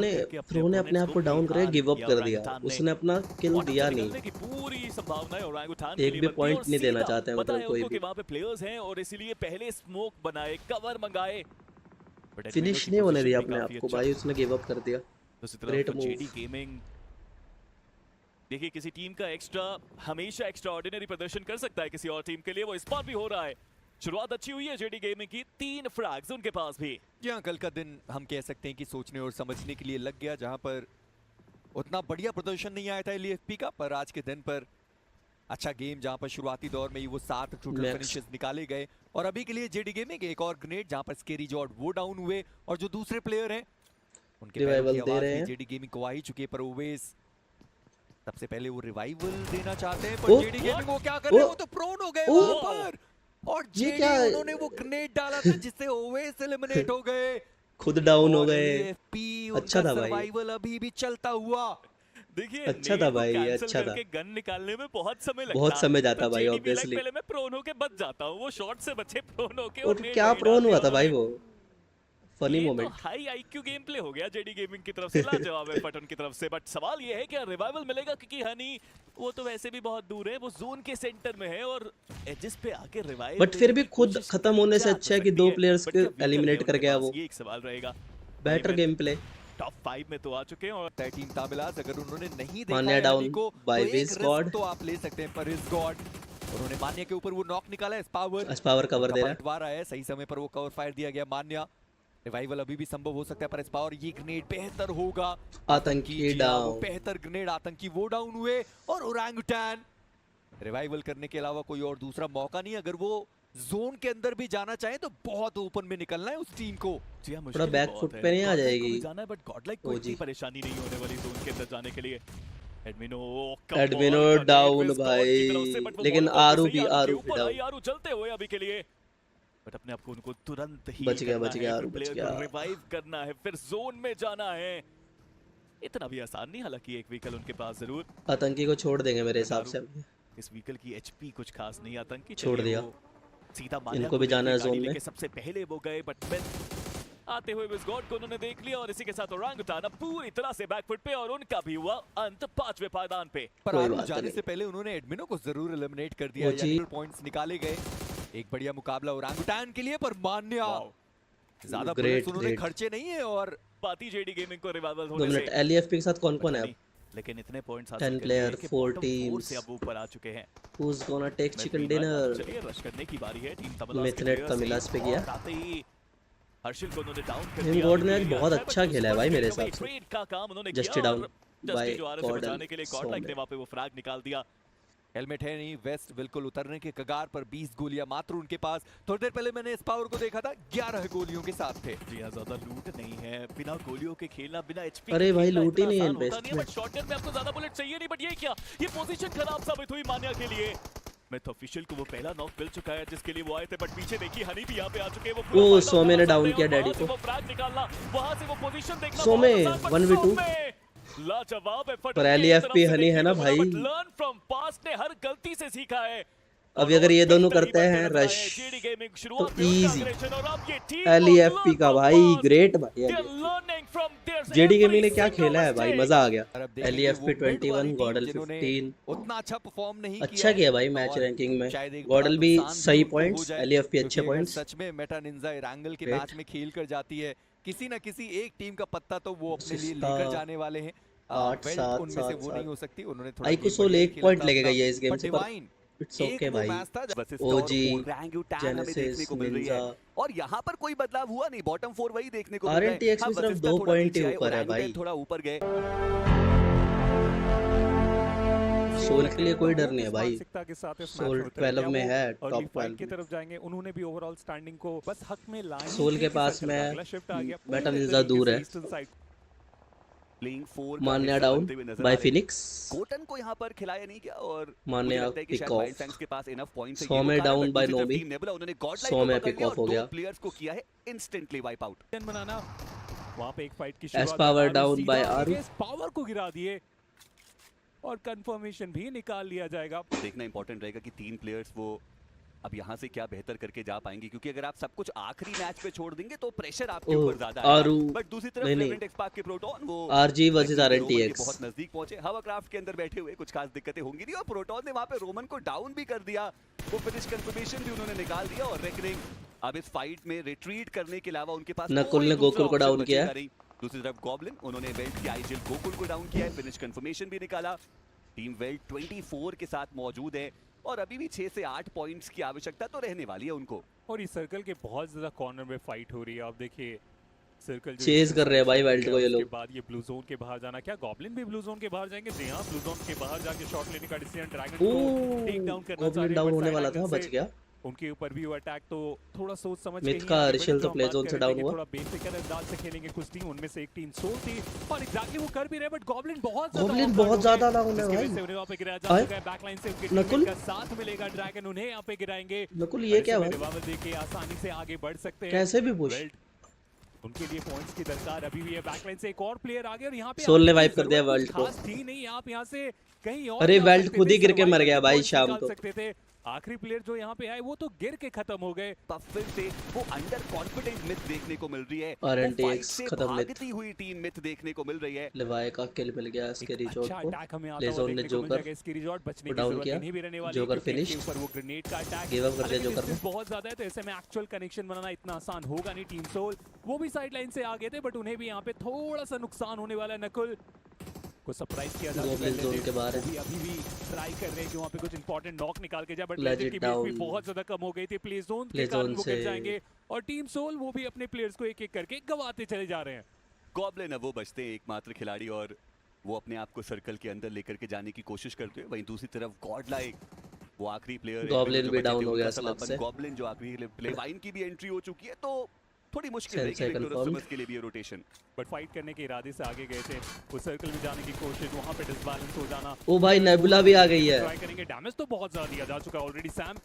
ने अपने आप को डाउन करके गिव अप कर दिया. उसने अपना किल दिया नहीं. की पूरी संभावना है ओरंगुटान एक भी point नहीं देना चाहते हैं पता मतलब है कोई उनको भी. कि वहां पे प्लेयर्स हैं और इसीलिए पहले स्मोक बनाए, कवर मंगाए। But Edwin फिनिश की नहीं होने position दिया भी अपने काफी आप को अच्छा। भाई, उसने गिव अप कर दिया. दूसरी Great तरफ move. जेडी गेमिंग, देखिए किसी टीम का एक्स्ट्रा हमेशा एक्स्ट्रा ऑर्डिनरी प्रदर्शन कर सकता है किसी और टीम के लिए, वो इस बार भी हो रहा है। शुरुआत अच्छी हुई है जेडी गेमिंग की, 3 फ्रैग्स उनके पास भी। जी हाँ, कल का दिन हम कह सकते हैं कि सोचने और समझने के लिए लग गया, जहां पर उतना बढ़िया प्रदर्शन नहीं आया था LAFP का, पर आज के दिन पर अच्छा गेम, जहां पर शुरुआती दौर में ही वो 7 टोटल Max. फिनिशेस निकाले गए। और अभी के लिए जेडी गेमिंग एक और ग्रेनेड, जहां पर स्केरी जॉर्ड वो डाउन हुए, और जो दूसरे प्लेयर हैं उनके पैरों Revival की दे आवाज रहे भी हैं. जेडी गेमिंग को आ ही चुकी है, पर ओवेस सबसे पहले वो रिवाइवल देना चाहते हैं, ओ, पर जेडी गेमिंग वो क्या कर रहे हैं, ओ, वो तो प्रोन हो गए ओ, वहां पर। और ये जेडी क्या- उन्होंने वो ग्रेनेड डाला था जिससे ओवेस एलिमिनेट हो गए, खुद डाउन हो और गए. LAFP अच्छा उनका था भाई. सर्वाइवल अभी भी चलता हुआ। देखिए अच्छा नेट था को भाई, cancel अच्छा था. करके गन निकालने में बहुत समय लगता बहुत समय जाता पर भाई, JD भी like, obviously. पहले मैं प्रोन होके बच जाता हूँ, वो शॉट से बचे प्रोन होके। और नेट क्या वहीं प्रोन डाल हुआ दिया था भाई उन्होंने। वो. फनी ये मोमेंट. तो हाई आईक्यू गेम प्ले हो गया जेडी गेमिंग की तरफ से, लाजवाब एफर्ट उनकी तरफ से। बट सवाल ये है कि रिवाइवल मिलेगा, क्योंकि हनी वो तो वैसे भी बहुत दूर है, वो जोन के सेंटर में है और एजेस पे आके रिवाइव। बट फिर भी खुद खत्म होने से अच्छा है कि 2 प्लेयर्स को एलिमिनेट कर गया वो. ये एक सवाल रहेगा। Better game play. टॉप 5 में तो आ चुके हैं और टीम तामिलास अगर उन्होंने नहीं देखा मान्या है डाउन हनी को, by तो एक Wiz risk God. तो आप ले सकते हैं, पर इस गॉड उन्होंने मान्या के ऊपर वो नॉक निकाला है। पावर पावर कवर दे रहा है. पलटवार है, सही समय पर वो कवर फायर दिया गया। मान्या रिवाइवल अभी भी संभव हो सकता है, पर इस पावर ये ग्रेनेड बेहतर होगा। आतंकी जी हाँ, वो डाउन. बेहतर ग्रेनेड, आतंकी वो डाउन हुए, और ओरंगुटान रिवाइवल करने के अलावा कोई और दूसरा मौका नहीं। अगर वो जोन के अंदर भी जाना चाहे तो बहुत ओपन में निकलना है उस टीम को। जी हाँ, थोड़ा मुश्किल बैक बहुत फुट है। पे नहीं आ Godlike को जाएगी. भी जाना है, बट गॉडलाइक को ओ इतनी जी. परेशानी नहीं होने वाली जोन के अंदर जाने के लिए। एडमिनो एडमिनो डाउन भाई, लेकिन आरू भी डाउन. आरू चलते हुए अभी के लिए, बट अपने आप को उनको तुरंत ही बच गया, बच गया, आरू बच प्लेयर गया. को रिवाइव करना है, फिर जोन में जाना है। इतना भी आसान नहीं, हालांकि एक व्हीकल उनके पास जरूर। आतंकी को छोड़ देंगे मेरे हिसाब से. इस व्हीकल की एचपी कुछ खास नहीं, आतंकी छोड़ चलिए दिया. वो सीधा मान्या इनको को भी जाना है गाड़ी जोन में. लेके सबसे पहले वो गए, बट फिर आते हुए विज गॉड को उन्होंने देख लिया और इसी के साथ ओरंगुटान अब पूरी तरह से बैकफुट पे, और उनका भी हुआ अंत 5वें पायदान पे। पर कोई आरू बात जाने नहीं. से पहले उन्होंने एडमिनो को जरूर एलिमिनेट कर दिया। वो जी. पॉइंट्स निकाले गए, एक बढ़िया मुकाबला ओरंगुटान के लिए, पर मान्या ज्यादा Great, बुलेट्स उन्होंने great. खर्चे नहीं है। और पाती जेडी गेमिंग को रिवाइवल 2 होने मिनट. से LAFP के साथ कौन-कौन है अब? लेकिन इतने पॉइंट्स 10 player, 4 4 teams. से अब ऊपर आ चुके हैं। Who's gonna take chicken चलिए dinner? रश करने की बारी है टीम तमिलास मिथनेट तमिलास पे गया। आते ही हर्षिल को उन्होंने डाउन कर टीम दिया। गॉड ने आज बहुत अच्छा खेला है भाई मेरे हिसाब से। ट्रेड का काम उन्होंने Just किया down और जस्टी by जो आ रहे थे Gordon बचाने के लिए गॉड लाइक ने Somme. वहां पे वो फ्रैग निकाल दिया। हेलमेट है नहीं, वेस्ट बिल्कुल उतरने के कगार पर, 20 गोलियां मात्र उनके पास। थोड़ी देर पहले मैंने इस पावर को देखा था, 11 गोलियों के साथ थे। जी हां, ज्यादा लूट नहीं है, बिना गोलियों के खेलना, बिना एचपी अरे भाई लूट ही नहीं है बट इन्वेस्टमेंट। शॉटगन में आपको ज्यादा बुलेट चाहिए नहीं, बट ये क्या, ये पोजीशन खराब साबित हुई मान्या के लिए। मैथ ऑफिशियल को वो पहला नॉक मिल चुका है जिसके लिए वो आए थे, बट पीछे देखिए हनी भी यहां पे आ चुके हैं। ओ सोमे ने डाउन किया डैडी को। वो फ्रैग निकालना, वहां से वो पोजीशन देखना, सोमे 1v2 लाजवाब एफर्ट। पर LEFP हनी है ना भाई। लर्न फ्रॉम पास्ट ने हर गलती से सीखा है। अभी अगर ये दोनों करते हैं रश तो इजी। LEFP का भाई ग्रेट भाई। जेडी गेमिंग ने क्या खेला है भाई, मजा आ गया। LEFP 21, गॉडल 15, उतना अच्छा परफॉर्म नहीं अच्छा किया भाई मैच रैंकिंग में। गॉडल भी सही पॉइंट्स, LEFP अच्छे पॉइंट्स। सच में मेटा निंजा इरांगल के Great. मैच में खेल कर जाती है, किसी ना किसी एक टीम का पत्ता तो वो अपने लिए सिस्ता, लेकर जाने वाले हैं। 8, वेल्ट 7, उनमें से 7, वो नहीं हो सकती, उन्होंने थोड़ा आईको game सोल बढ़िया 1 खेला पॉइंट था लेके अपना। गई है इस गेम पर से, पर डिवाइन इट्स ओके भाई। ओजी, जेनेसिस, निंजा, और यहाँ पर कोई बदलाव हुआ नहीं, बॉटम 4 वही देखने को मिल रहा है। RNTX में सिर्फ 2 पॉइंट ही ऊपर है भाई। थोड़ा ऊपर गए। सोल के लिए कोई डर नहीं है भाई। मानसिकता के साथ इस सोल मैच में उतरे। 12 में क्या है, वो टॉप early fight 12 की में। तरफ जाएंगे, उन्होंने भी ओवरऑल स्टैंडिंग को बस हक में लाए। सोल के पास में मेटा निंजा दूर है। मान्या डाउन बाय फिनिक्स। कोटन को यहाँ पर खिलाया नहीं गया और मान्या मुझे लगता है कि pick शायद off। वाइल्ड सैंड्स के पास इनफ पॉइंट्स है। सोमे down by Nobi। उन्होंने गॉड लाइक सोमे को पकड़ pick लिया off और हो गया। 2 प्लेयर्स को किया है इंस्टेंटली वाइप आउट। बनाना वहां पे एक फाइट की एस पावर डाउन बाय आरू। इस पावर को गिरा दिए और कंफर्मेशन भी निकाल लिया जाएगा। देखना इंपॉर्टेंट रहेगा कि 3 प्लेयर्स वो अब यहाँ से क्या बेहतर करके जा पाएंगे, क्योंकि अगर आप सब कुछ आखिरी मैच पे छोड़ देंगे तो प्रेशर आपके ऊपर ज्यादा आरू, है। बट दूसरी तरफ नहीं, नहीं। फ्लेवरेंट एक्सपार्क के प्रोटॉन वो RG वर्सेस RNTX। बहुत नजदीक पहुंचे, हवाक्राफ्ट के अंदर बैठे हुए, कुछ खास दिक्कतें होंगी नहीं, और प्रोटॉन ने वहां पे रोमन को डाउन भी कर दिया। वो फिनिश कंफर्मेशन भी उन्होंने निकाल दिया और रेकरिंग अब इस फाइट में रिट्रीट करने के अलावा उनके पास नकुल ने गोकुल को डाउन किया है। दूसरी तरफ गॉब्लिन, उन्होंने वेल्ट की आईजिल गोकुल को डाउन किया है, फिनिश कंफर्मेशन भी निकाला। टीम वेल्ट 24 के साथ मौजूद है और अभी भी 6 से 8 पॉइंट्स की आवश्यकता तो रहने वाली है उनको। और इस सर्कल के बहुत ज्यादा कॉर्नर में फाइट हो रही है। आप देखिए सर्कल चेज कर रहे हैं भाई वेल्ट को ये लोग। उसके बाद ये ब्लू जोन के बाहर जाना, क्या गॉब्लिन भी ब्लू जोन के बाहर जाएंगे? जी हां, ब्लू जोन के बाहर जाके शॉट लेने का डिसीजन ड्रैगन को टेक डाउन करना चाह रहे हैं। डाउन होने वाला था, बच गया। उनके ऊपर भी वो अटैक तो थोड़ा सोच समझ मिथ का रिशल तो प्ले जोन से डाउन हुआ। थोड़ा बेफिक्र अंदाज से खेलेंगे कुछ टीम, उनमें से एक टीम सोल थी और एग्जैक्टली वो कर भी रहे, बट गॉब्लिन बहुत ज्यादा डाउन है भाई। वहां पे गिराया जा चुका है, बैकलाइन से उनके नकुल का साथ मिलेगा, ड्रैगन उन्हें यहां पे गिराएंगे। नकुल ये क्या भाई, रिवाइवल देके आसानी से आगे बढ़ सकते हैं। कैसे भी पुश। उनके लिए पॉइंट्स की दरकार अभी भी है। बैकलाइन से एक और प्लेयर आ गया और यहाँ पे सोल ने वाइप कर दिया वर्ल्ड को। खास थी नहीं, आप यहाँ से कहीं और अरे जा वेल्ट सकते खुद ही थे, गिर के मर survival गया भाई points शाम निकाल को। सकते थे। आखिरी प्लेयर जो यहाँ पे आए वो तो गिर के खत्म हो गए। फिर से वो अंडर कॉन्फिडेंट मिथ देखने को मिल रही है। RNTX खत्म मिथ। भागती हुई टीम मिथ देखने को मिल रही है। लिवाय का किल मिल गया इसके रिजॉर्ट अच्छा को। अटैक हमें आता लेजोन हुआ ने देखने को मिल जोकर जाएगा। इसकी रिजॉर्ट बचने की डाउन जरूरत किया। नहीं भी रहने वाली, जोकर क्योंकि फिनिश। इसके ऊपर वो ग्रेनेड का अटैक गिव अप कर दिया जोकर ने। बहुत ज्यादा है, तो ऐसे में एक्चुअल कनेक्शन बनाना इतना आसान होगा नहीं। टीम सोल वो भी साइड लाइन से आगे थे, बट उन्हें भी यहाँ पे थोड़ा सा नुकसान होने वाला है। नकुल को सरप्राइज किया जा गोब्लिन जोन के बाहर है। अभी भी ट्राई कर रहे हैं कि वहाँ पे कुछ इंपॉर्टेंट नॉक निकाल के जाए, बट Let लेजेंड it की बेस भी down। बहुत ज्यादा कम हो गई थी। प्ले जोन के प्ले कारण जोन वो गिर से- जाएंगे और टीम सोल वो भी अपने प्लेयर्स को एक एक करके गवाते चले जा रहे हैं। गॉब्लिन अब वो बचते हैं एकमात्र खिलाड़ी और वो अपने आप को सर्कल के अंदर लेकर के जाने की कोशिश करते हैं। वहीं दूसरी तरफ गॉड लाइक वो आखिरी प्लेयर गॉब्लिन भी डाउन हो गया स्लब से। गॉब्लिन जो आखिरी प्ले वाइन की भी एंट्री हो चुकी है, तो थोड़ी मुश्किल है Sensei confirmed। के लिए भी रोटेशन। बट फाइट करने के इरादे से आगे गए थे, वो सर्कल में जाने की कोशिश, वहां पे डिसबैलेंस हो जाना। ओ भाई नेबुला भी आ गई है। ट्राई करेंगे, डैमेज तो बहुत ज्यादा दिया जा चुका है ऑलरेडी। सैम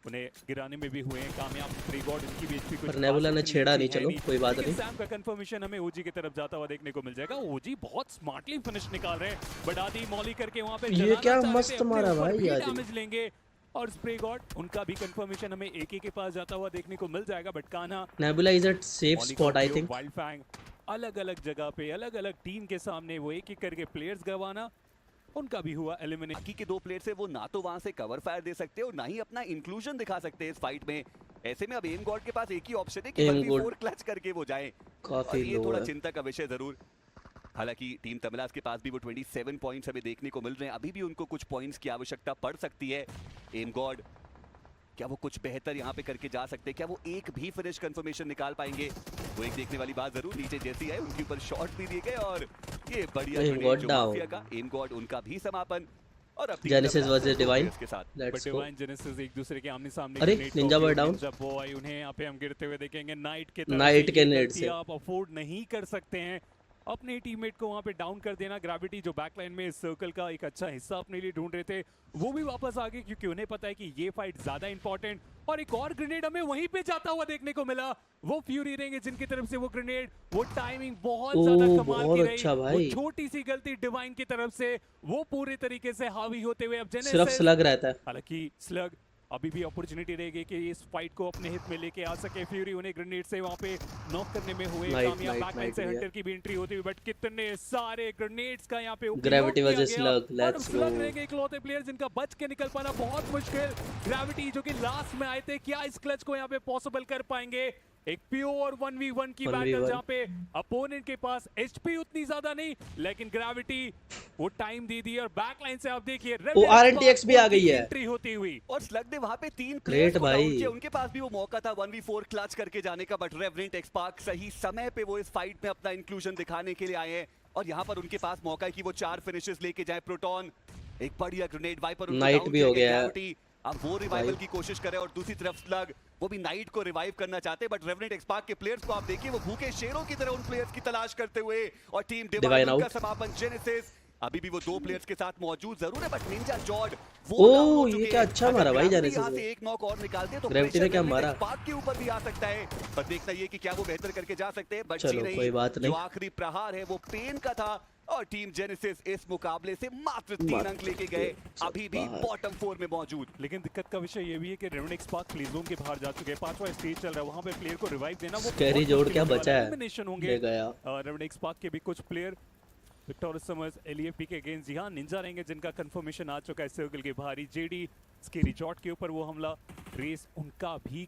उन्हें गिराने में भी हुए हैं कामयाब। फ्री गॉड इनकी भी एचपी कुछ पर नेबुला ने छेड़ा नहीं, चलो कोई बात नहीं। सैम का कंफर्मेशन हमें ओजी की तरफ जाता हुआ देखने को मिल जाएगा। ओजी बहुत स्मार्टली फिनिश निकाल रहे हैं, बट आधी मॉली करके वहां पे ये क्या मस्त मारा भाई आज। डैमेज लेंगे और स्प्रे गॉड उनका भी कंफर्मेशन हमें एक के पास जाता हुआ देखने को मिल जाएगा। But Kanha nebula is at safe spot I think. Wild fang अलग अलग जगह पे अलग अलग टीम के सामने वो एक एक करके प्लेयर्स गवाना, उनका भी हुआ एलिमिनेट। बाकी के 2 प्लेयर से वो ना तो वहां से कवर फायर दे सकते और ना ही अपना इंक्लूजन दिखा सकते हैं इस फाइट में। ऐसे में अब एम गॉड के पास एक ही ऑप्शन है कि एम बल्कि गॉड 4 क्लच करके वो जाए। काफी ये लो थोड़ा है। चिंता का विषय जरूर हालांकि टीम तमिलास के पास भी वो 27 पॉइंट्स हमें देखने को मिल रहे हैं, अभी भी उनको कुछ पॉइंट्स की आवश्यकता पड़ सकती है। एम गॉड क्या वो कुछ बेहतर यहाँ पे करके जा सकते हैं, क्या वो एक भी फिनिश कंफर्मेशन निकाल पाएंगे, वो एक देखने वाली बात जरूर। नीचे जैसी है उनके ऊपर शॉट भी दिए गए और ये बढ़िया grenade जो माफिया का एम गॉड उनका भी समापन। और अब जेनेसिस वर्सेस डिवाइन, के साथ लेट्स गो। डिवाइन जेनेसिस एक दूसरे के आमने सामने। अरे, निंजा बॉय डाउन। जब वो आई उन्हें यहाँ पे हम गिरते हुए देखेंगे नाइट के नाइट के नेट से आप अफोर्ड नहीं कर सकते हैं अपने टीममेट को वहां पे डाउन कर देना। ग्रेविटी जो बैकलाइन में इस सर्कल का एक अच्छा हिस्सा अपने लिए ढूंढ रहे थे वो भी वापस आ गए क्योंकि उन्हें पता है कि ये फाइट ज्यादा इंपॉर्टेंट। और एक और ग्रेनेड हमें वहीं पे जाता हुआ देखने को मिला, वो फ्यूरी रहेंगे जिनकी तरफ से वो ग्रेनेड, वो टाइमिंग बहुत ज्यादा कमाल की रही। अच्छा भाई, वो छोटी सी गलती डिवाइन की तरफ से वो पूरी तरीके से हावी होते हुए अब जेनेसिस सिर्फ स्लग रहता है। हालांकि स्लग अभी भी अपॉर्चुनिटी रहेगी कि इस फाइट को अपने हित में लेके आ सके। फ्यूरी उन्हें ग्रेनेड से वहां पे नॉक करने में हुए कामयाब। बैकलाइन से हंटर की भी एंट्री होती हुई, बट कितने सारे ग्रेनेड्स का यहाँ पे ग्रेविटी वजह स्लग, लेट्स गो। स्लग रहेंगे इकलौते प्लेयर जिनका बच के निकल पाना बहुत मुश्किल। ग्रेविटी जो कि लास्ट में आए थे, क्या इस क्लच को यहाँ पे पॉसिबल कर पाएंगे? एक प्योर 1v1 की बैटल जहां पे अपोनेंट के पास एचपी उतनी ज्यादा नहीं, लेकिन ग्रेविटी वो टाइम दे दी। और बैकलाइन से आप देखिए RNTX भी आ गई है एंट्री होती हुई और स्लग ने वहां पे 3 ग्रेट भाई। उनके पास भी वो मौका था 1v4 क्लच करके जाने का, बट रेवरेंट एक्सपार्क सही समय पे वो इस फाइट में अपना इंक्लूजन दिखाने के लिए आए हैं और यहाँ पर उनके पास मौका है कि वो 4 फिनिशेस लेके जाए। प्रोटॉन एक बढ़िया ग्रेनेड, वाइपर नाइट भी हो गया है, अब वो रिवाइवल की कोशिश करे और दूसरी तरफ स्लग वो भी नाइट को रिवाइव करना चाहते हैं, बट रेवरेंट एक्सपार्क के प्लेयर्स को आप देखिए वो भूखे शेरों की तरह उन प्लेयर्स की तलाश करते हुए। और टीम डिवाइन का समापन जेनेसिस अभी भी वो 2 प्लेयर्स के साथ मौजूद जरूर है, बट निंजा जॉर्ड वो ये क्या अच्छा मारा भाई जेनेसिस यहाँ ने। से एक नॉक और निकालते तो ग्रेविटी ने क्या मारा, एक्सपार्क के ऊपर भी आ सकता है, पर देखना ये कि क्या वो बेहतर करके जा सकते हैं। बट चलो कोई बात नहीं, जो आखिरी प्रहार है वो पेन का था और टीम जेनेसिस इस मुकाबले से मात्र 3 अंक लेके गए, अभी भी बॉटम 4 में मौजूद। लेकिन दिक्कत का विषय ये भी है कि रेवरेंट एक्सपार्क प्ले जोन के बाहर जा चुके हैं, 5वां स्टेज चल रहा है, वहां पे प्लेयर को रिवाइव देना वो कैरी जोड़ क्या बचा है एलिमिनेशन होंगे। गया रेवरेंट एक्सपार्क के भी कुछ प्लेयर विक्टोरियस समर्स एलईएफपी के अगेंस्ट जी हां निंजा रहेंगे जिनका कंफर्मेशन आ चुका है सर्कल के बाहर ही। जेडी स्केरी जॉट के ऊपर वो हमला, रेस उनका भी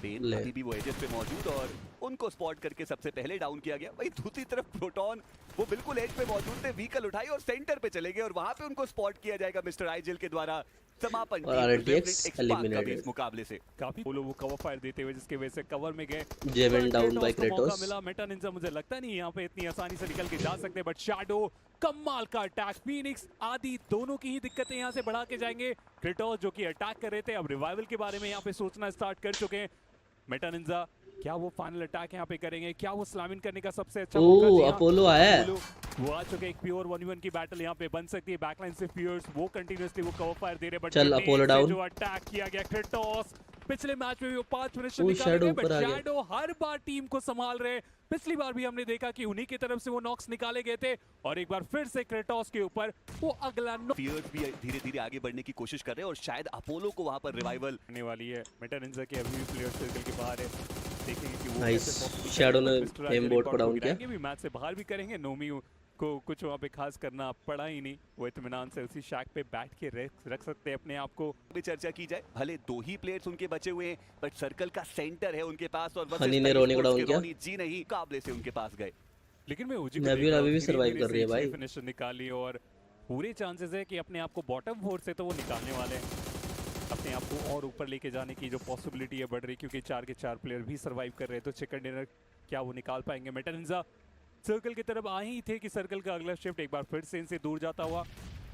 अभी भी वो एजेस पे मौजूद और उनको स्पॉट करके सबसे पहले डाउन किया गया। वही दूसरी तरफ प्रोटॉन वो बिल्कुल एज पे मौजूद थे, व्हीकल उठाई और सेंटर पे चले गए और वहां पे उनको स्पॉट किया जाएगा मिस्टर आईजेल के द्वारा। समापन इस मुकाबले से काफी वो कवर फायर देते हुए जिसकी वजह से कवर में गए। जेवन डाउन बाय क्रेटोस मिला मेटा निंजा, मुझे लगता नहीं यहाँ पे इतनी आसानी से निकल के जा सकते, बट शैडो कमाल का अटैक, फीनिक्स आदि दोनों की ही दिक्कतें यहाँ से बढ़ा के जाएंगे। क्रेटोस जो कि अटैक कर रहे थे अब रिवाइवल के बारे में यहाँ पे सोचना स्टार्ट कर चुके हैं। मेटा निंजा क्या वो फाइनल अटैक यहाँ पे करेंगे, क्या वो स्लैमिंग करने का सबसे अच्छा मौका? अपोलो आया है, वो आ चुके। एक प्योर 1v1 की बैटल यहाँ पे बन सकती है। बैकलाइन से फियर्स वो कंटिन्यूअसली वो कवर फायर दे रहे हैं, बट चल अपोलो डाउन। जो अटैक किया गया क्रेटोस पिछले मैच में भी वो 5 फिनिश निकाले थे, but shadow her bar team को संभाल रहे। पिछली बार भी हमने देखा कि उन्हीं की तरफ से वो नॉक्स निकाले गए थे और एक बार फिर से क्रेटोस के ऊपर वो अगला फियर्स भी धीरे-धीरे आगे बढ़ने की कोशिश कर रहे हैं और शायद अपोलो को वहां पर रिवाइवल करने वाली है। मेटा निंजा के अभी भी प्लेयर सर्कल के बाहर है, देखेंगे कि वो नाइस शैडो ने एम बोर्ड को डाउन किया। भी मैच से बाहर भी करेंगे, नोमी को कुछ वहाँ पे खास करना पड़ा ही नहीं, वो इत्मीनान से उसी शैक पे बैठ के रख सकते हैं अपने आप को। भी चर्चा की जाए, भले 2 ही प्लेयर्स उनके बचे हुए हैं, बट सर्कल का सेंटर है उनके पास और हनी ने रोनी को डाउन किया, जी नहीं मुकाबले से उनके पास गए। लेकिन मैं ओजी अभी भी सर्वाइव कर रही है भाई, फिनिशर निकाली और पूरे चांसेस है कि अपने आप को बॉटम 4 से तो वो निकालने वाले हैं। अपने आप को और ऊपर लेके जाने की जो पॉसिबिलिटी है बढ़ रही, क्योंकि 4 के 4 प्लेयर भी सर्वाइव कर रहे हैं, तो चिकन डिनर क्या वो निकाल पाएंगे? मेटा निंजा सर्कल की तरफ आए ही थे कि सर्कल का अगला शिफ्ट एक बार फिर से इनसे दूर जाता हुआ।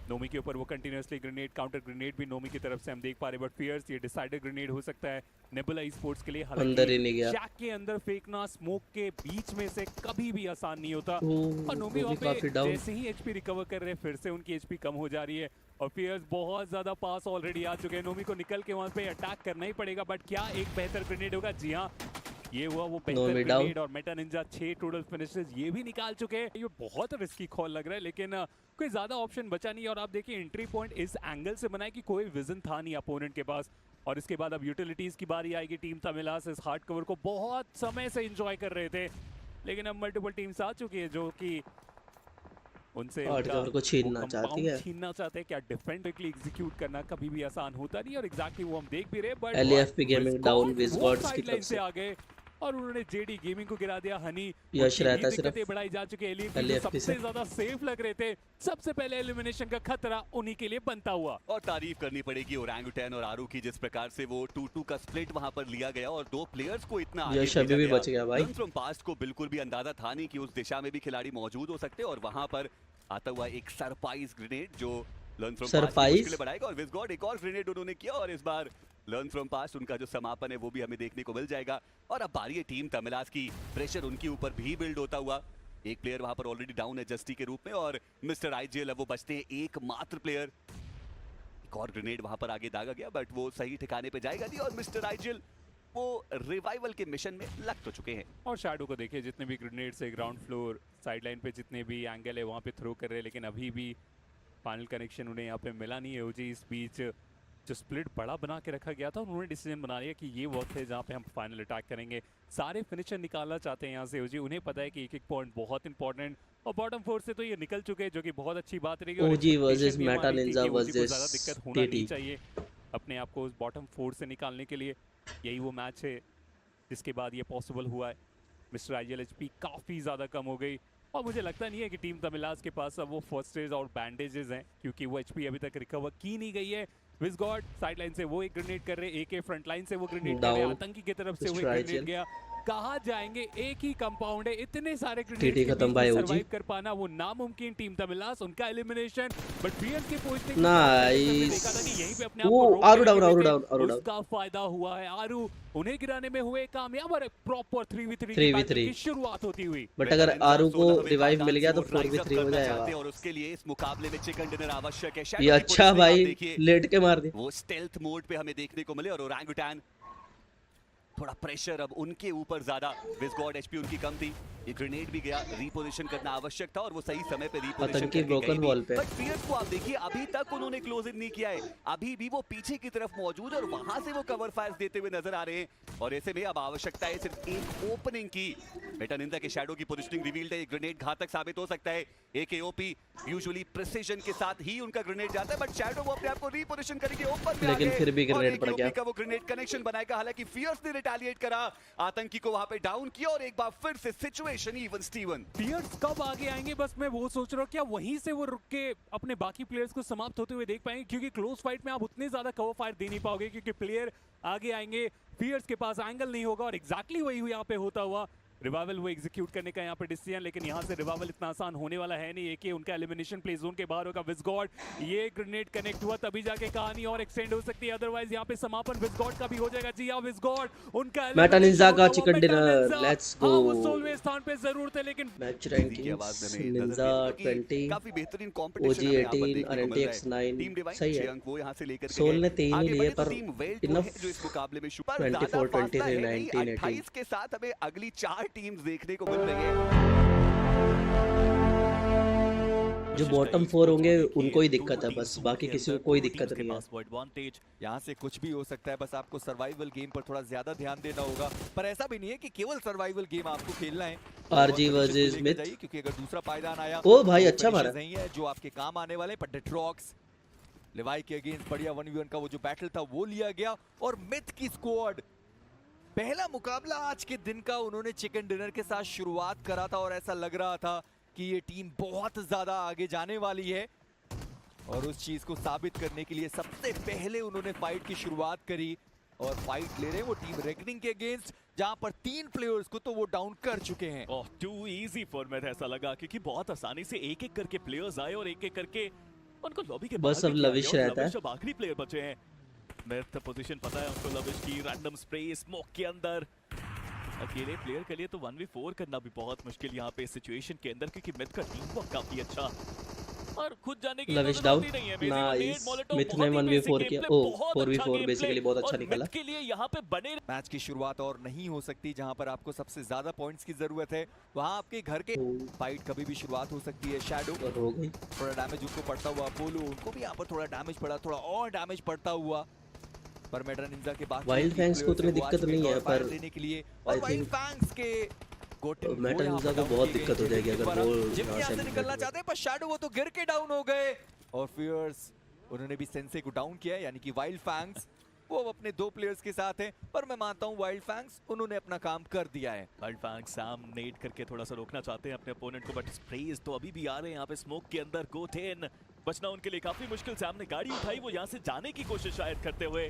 नोमी के ऊपर वो कंटिन्यूअसली ग्रेनेड, काउंटर ग्रेनेड भी नोमी की तरफ से हम देख पा रहे हैं, बट फियर्स ये डिसाइडर ग्रेनेड हो सकता है नेबुला ई-स्पोर्ट्स के लिए। अंदर ही नहीं गया, शैक के अंदर फेंकना स्मोक के बीच में से कभी भी आसान नहीं होता। और नोमी वहाँ पे जैसे ही एचपी रिकवर कर रहे हैं फिर से उनकी एचपी कम हो जा रही है और फियर्स बहुत ज्यादा पास ऑलरेडी आ चुके हैं। नोमी को निकल के वहाँ पे अटैक करना ही पड़ेगा, बट क्या एक बेहतर ग्रेनेड होगा? जी हाँ, ये हुआ वो बेहतर ग्रेनेड और मेटा निंजा 6 टोटल फिनिशेस ये भी निकाल चुके हैं। ये बहुत रिस्की कॉल लग रहा है, लेकिन कोई ज्यादा ऑप्शन बचा नहीं। और आप देखिए एंट्री पॉइंट इस एंगल से बनाए कि कोई विजन था नहीं अपोनेंट के पास। और इसके बाद अब यूटिलिटीज की बारी आएगी। टीम तमिलास इस हार्ड कवर को बहुत समय से एंजॉय कर रहे थे, लेकिन अब मल्टीपल टीम्स आ चुकी है जो कि उनसे को छीनना चाहती है, छीनना चाहते हैं। क्या डिफेंडरली एग्जीक्यूट करना कभी भी आसान होता नहीं और एग्जैक्टली वो हम देख भी रहे हैं। बट एलईएफपी गेमिंग डाउन विजगॉड्स की तरफ से आ गए और उन्होंने जेडी गेमिंग को गिरा दिया। हनी यश रहता सिर्फ दिक्कतें बढ़ाई जा चुकी है। LFP सबसे ज्यादा सेफ लग रहे थे, सबसे पहले एलिमिनेशन का खतरा उन्हीं के लिए बनता हुआ। और तारीफ करनी पड़ेगी ओरंगुटैन और आरू की, जिस प्रकार से वो 2-2 का स्प्लिट वहां पर लिया गया और दो प्लेयर्स को इतना आगे यश अभी भी बच गया भाई। फ्रॉम पास्ट को बिल्कुल भी अंदाजा था नहीं कि उस दिशा में भी खिलाड़ी मौजूद हो सकते, और वहां पर आता हुआ एक सरप्राइज ग्रेनेड जो लर्न फ्रॉम पास्ट मुश्किलें बढ़ाएगा, और विज़गॉड एक और ग्रेनेड उन्होंने किया, और इस बार लर्न फ्रॉम पास्ट उनका जो समापन है वो भी हमें देखने को मिल जाएगा। और अब बारी है टीम तमिलास की, प्रेशर उनके ऊपर भी बिल्ड होता हुआ। एक प्लेयर वहां पर ऑलरेडी डाउन है जस्टी के रूप में, और मिस्टर आईजीएल अब वो बचते हैं एकमात्र प्लेयर। एक और ग्रेनेड वहां पर आगे दागा गया, बट वो सही ठिकाने पे जाएगा नहीं, और मिस्टर आईजीएल वो रिवाइवल के मिशन में लग तो चुके हैं। और शैडो को देखिए, जितने भी ग्रेनेड्स है ग्राउंड फ्लोर साइडलाइन पे जितने भी एंगल है वहां पे थ्रो कर रहे हैं, लेकिन अभी भी फाइनल कनेक्शन उन्हें यहाँ पे मिला नहीं है। ओजी इस बीच जो स्प्लिट बड़ा बना के रखा गया था, उन्होंने डिसीजन बना लिया कि ये वक्त है जहाँ पे हम फाइनल अटैक करेंगे। सारे फिनिशर निकालना चाहते हैं यहाँ से ओजी, उन्हें पता है कि एक एक पॉइंट बहुत इंपॉर्टेंट, और बॉटम फोर से तो ये निकल चुके हैं, जो कि बहुत अच्छी बात रहेगी। ओजी वर्सेस मेटा निंजा वर्सेस दिक्कत होना नहीं चाहिए अपने आप को उस बॉटम फोर से निकालने के लिए। यही वो मैच है जिसके बाद ये पॉसिबल हुआ है। मिस्टर आईजीएल एचपी काफ़ी ज़्यादा कम हो गई, और मुझे लगता नहीं है कि टीम तमिलास के पास अब वो फर्स्ट एड और बैंडेजेस हैं, क्योंकि वो एचपी अभी तक रिकवर की नहीं गई है। विज़गॉड साइडलाइन से वो एक ग्रेनेड कर रहे, एके फ्रंट लाइन से वो ग्रेनेड कर रहे, आतंकी की तरफ से वो एक ग्रेनेड गया। कहाँ जाएंगे, एक ही कंपाउंड है, इतने सारे ग्रेनेड खत्म भाई सर्वाइव कर पाना वो नामुमकिन। टीम तमिलास उनका एलिमिनेशन, बट फियर्स के पोजीशनिंग नाइस। देखा था कि यहीं पे अपने आप को आरू डाउन उसका फायदा हुआ है। आरू उन्हें गिराने में हुए कामयाब, और प्रॉपर 3v3 की शुरुआत होती हुई। बट अगर आरू को रिवाइव मिल गया तो 4v3 हो जाएगा, और उसके लिए इस मुकाबले में चिकन डिनर आवश्यक है। ये अच्छा भाई लेट के मार दी, वो स्टेल्थ मोड पे हमें देखने को मिले, और ओरंगुटैन थोड़ा प्रेशर अब उनके ऊपर ज्यादा। विज़गॉड एचपी उनकी कम थी, ये ग्रेनेड भी गया, रीपोजिशन करना आवश्यक था, और वो सही समय पे रीपोजिशन करके ब्रोकन वॉल पे। बट फियर्स को आप देखिए, अभी तक उन्होंने क्लोज इन नहीं किया है, अभी भी वो पीछे की तरफ मौजूद है, और वहां से वो कवर फायर्स देते हुए नजर आ रहे हैं। और ऐसे में अब आवश्यकता है सिर्फ एक ओपनिंग की। मेटा निंजा के शैडो की पोजीशनिंग रिवील्ड है, ग्रेनेड घातक साबित हो सकता है। एकेओपी यूजुअली प्रिसिजन के साथ ही उनका ग्रेनेड जाता है, बट शैडो वो अपने आप को रीपोजिशन करेंगे ओपन में, लेकिन फिर भी ग्रेनेड पड़ गया। का वो ग्रेनेड कनेक्शन बनाएगा, हालांकि फियर्स ने रिटेलिएट करा, आतंकी को वहां पे डाउन किया, और एक बार फिर से सिचुएशन इवन स्टीवन। फियर्स कब आगे आएंगे, बस मैं वो सोच रहा हूँ, क्या वहीं से वो रुक के अपने बाकी प्लेयर्स को समाप्त होते हुए देख पाएंगे, क्योंकि क्लोज फाइट में आप उतने ज्यादा कवर फायर दे नहीं पाओगे, क्योंकि प्लेयर आगे आएंगे, फियर्स के पास एंगल नहीं होगा, और एग्जैक्टली वही यहाँ पे होता हुआ। रिवाइवल वो एग्जीक्यूट करने का यहाँ पे डिसीजन, लेकिन यहाँ से रिवाइवल इतना आसान होने वाला है नहीं। एक उनका एलिमिनेशन प्ले जोन के बाहर होगा। विज़गॉड ये ग्रेनेड कनेक्ट हुआ तभी जाके कहानी और एक्सटेंड हो सकती है, अदरवाइज यहाँ पे समापन विज़गॉड का भी हो जाएगा। जी हाँ, विज़गॉड उनका मेटा निंजा का चिकन डिनर, लेट्स गो। वो 16वें स्थान पे जरूर थे, लेकिन मैच रैंकिंग्स निंजा 20, काफी बेहतरीन कंपटीशन ओजी 18, RNTX 9 सही है। वो यहां से लेकर सोल ने 3 ही लिए, पर इनफ जो इस मुकाबले में 24, 23, 19, 28 के साथ हमें अगली 4 टीम्स देखने को मिल रही है। जो बॉटम 4 होंगे उनको ही दिक्कत है, बस बाकी किसी को कोई दिक्कत नहीं है। यहाँ से कुछ भी हो सकता है, बस आपको सर्वाइवल गेम पर थोड़ा ज्यादा ध्यान देना होगा। पर ऐसा भी नहीं है कि केवल सर्वाइवल गेम आपको खेलना है। आरजी वर्सेस मिथ, क्योंकि अगर दूसरा पायदान आया ओ भाई अच्छा मारा नहीं है जो आपके काम आने वाले। पर डेट्रॉक्स लेवाई के अगेंस्ट बढ़िया 1v1 का वो जो बैटल था वो लिया गया, और मिथ की स्क्वाड पहला मुकाबला आज के दिन का उन्होंने चिकन डिनर के साथ शुरुआत करा था, और ऐसा लग रहा था कि ये टीम बहुत ज्यादा आगे जाने वाली है, और उस चीज को साबित करने के लिए सबसे पहले उन्होंने फाइट की शुरुआत करी, और फाइट ले रहे हैं वो टीम रेकनिंग के अगेंस्ट, जहां पर 3 प्लेयर्स को तो वो डाउन कर चुके हैं। ओह, टू इजी फॉर्मेट ऐसा लगा, क्योंकि बहुत आसानी से एक एक करके प्लेयर्स आए, और एक एक करके उनको लॉबी के बस अब लविश रहता है। अब आखिरी प्लेयर बचे हैं। मिथ पोजीशन पता है उनको, लविश की रैंडम स्प्रे स्मोक के अंदर अकेले प्लेयर के लिए तो 1v4 करना भी बहुत मुश्किल यहाँ पे सिचुएशन के अंदर, क्योंकि मिथ का टीम वर्क काफी अच्छा, और खुद जाने की लविश डाउन नाइस। मिथ ने 1v4 किया, ओ 4v4 बेसिकली बहुत अच्छा निकला के लिए यहाँ पे बने। मैच की शुरुआत और नहीं हो सकती जहां पर आपको सबसे ज्यादा पॉइंट्स की जरूरत है, वहां आपके घर के फाइट कभी भी शुरुआत हो सकती है। शैडो हो गई, थोड़ा डैमेज उनको पड़ता हुआ, पोलो उनको भी यहाँ पर थोड़ा डैमेज पड़ा, थोड़ा और डैमेज पड़ता हुआ, पर मेटा निंजा के बाद वाइल्ड फैंग्स को उतनी दिक्कत नहीं है, पर देने के लिए और वाइल्ड फैंग्स के मेटा निंजा को बहुत दिक्कत हो जाएगी अगर वो यहाँ से निकलना चाहते हैं, पर शैडो वो तो गिर के डाउन हो गए, और फियर्स उन्होंने भी सेंसे को डाउन किया है, यानी कि वाइल्ड फैंग्स वो अपने 2 प्लेयर्स के साथ हैं, पर मैं मानता हूँ वाइल्ड फैंग्स उन्होंने अपना काम कर दिया है। वाइल्ड फैंग सैम नेट करके थोड़ा सा रोकना चाहते हैं अपने अपोनेंट को, बट स्प्रेज तो अभी भी आ रहे हैं यहाँ पे स्मोक के अंदर। गोटेन बचना उनके लिए काफी मुश्किल। सैम ने गाड़ी उठाई, वो यहाँ से जाने की कोशिश शायद करते हुए,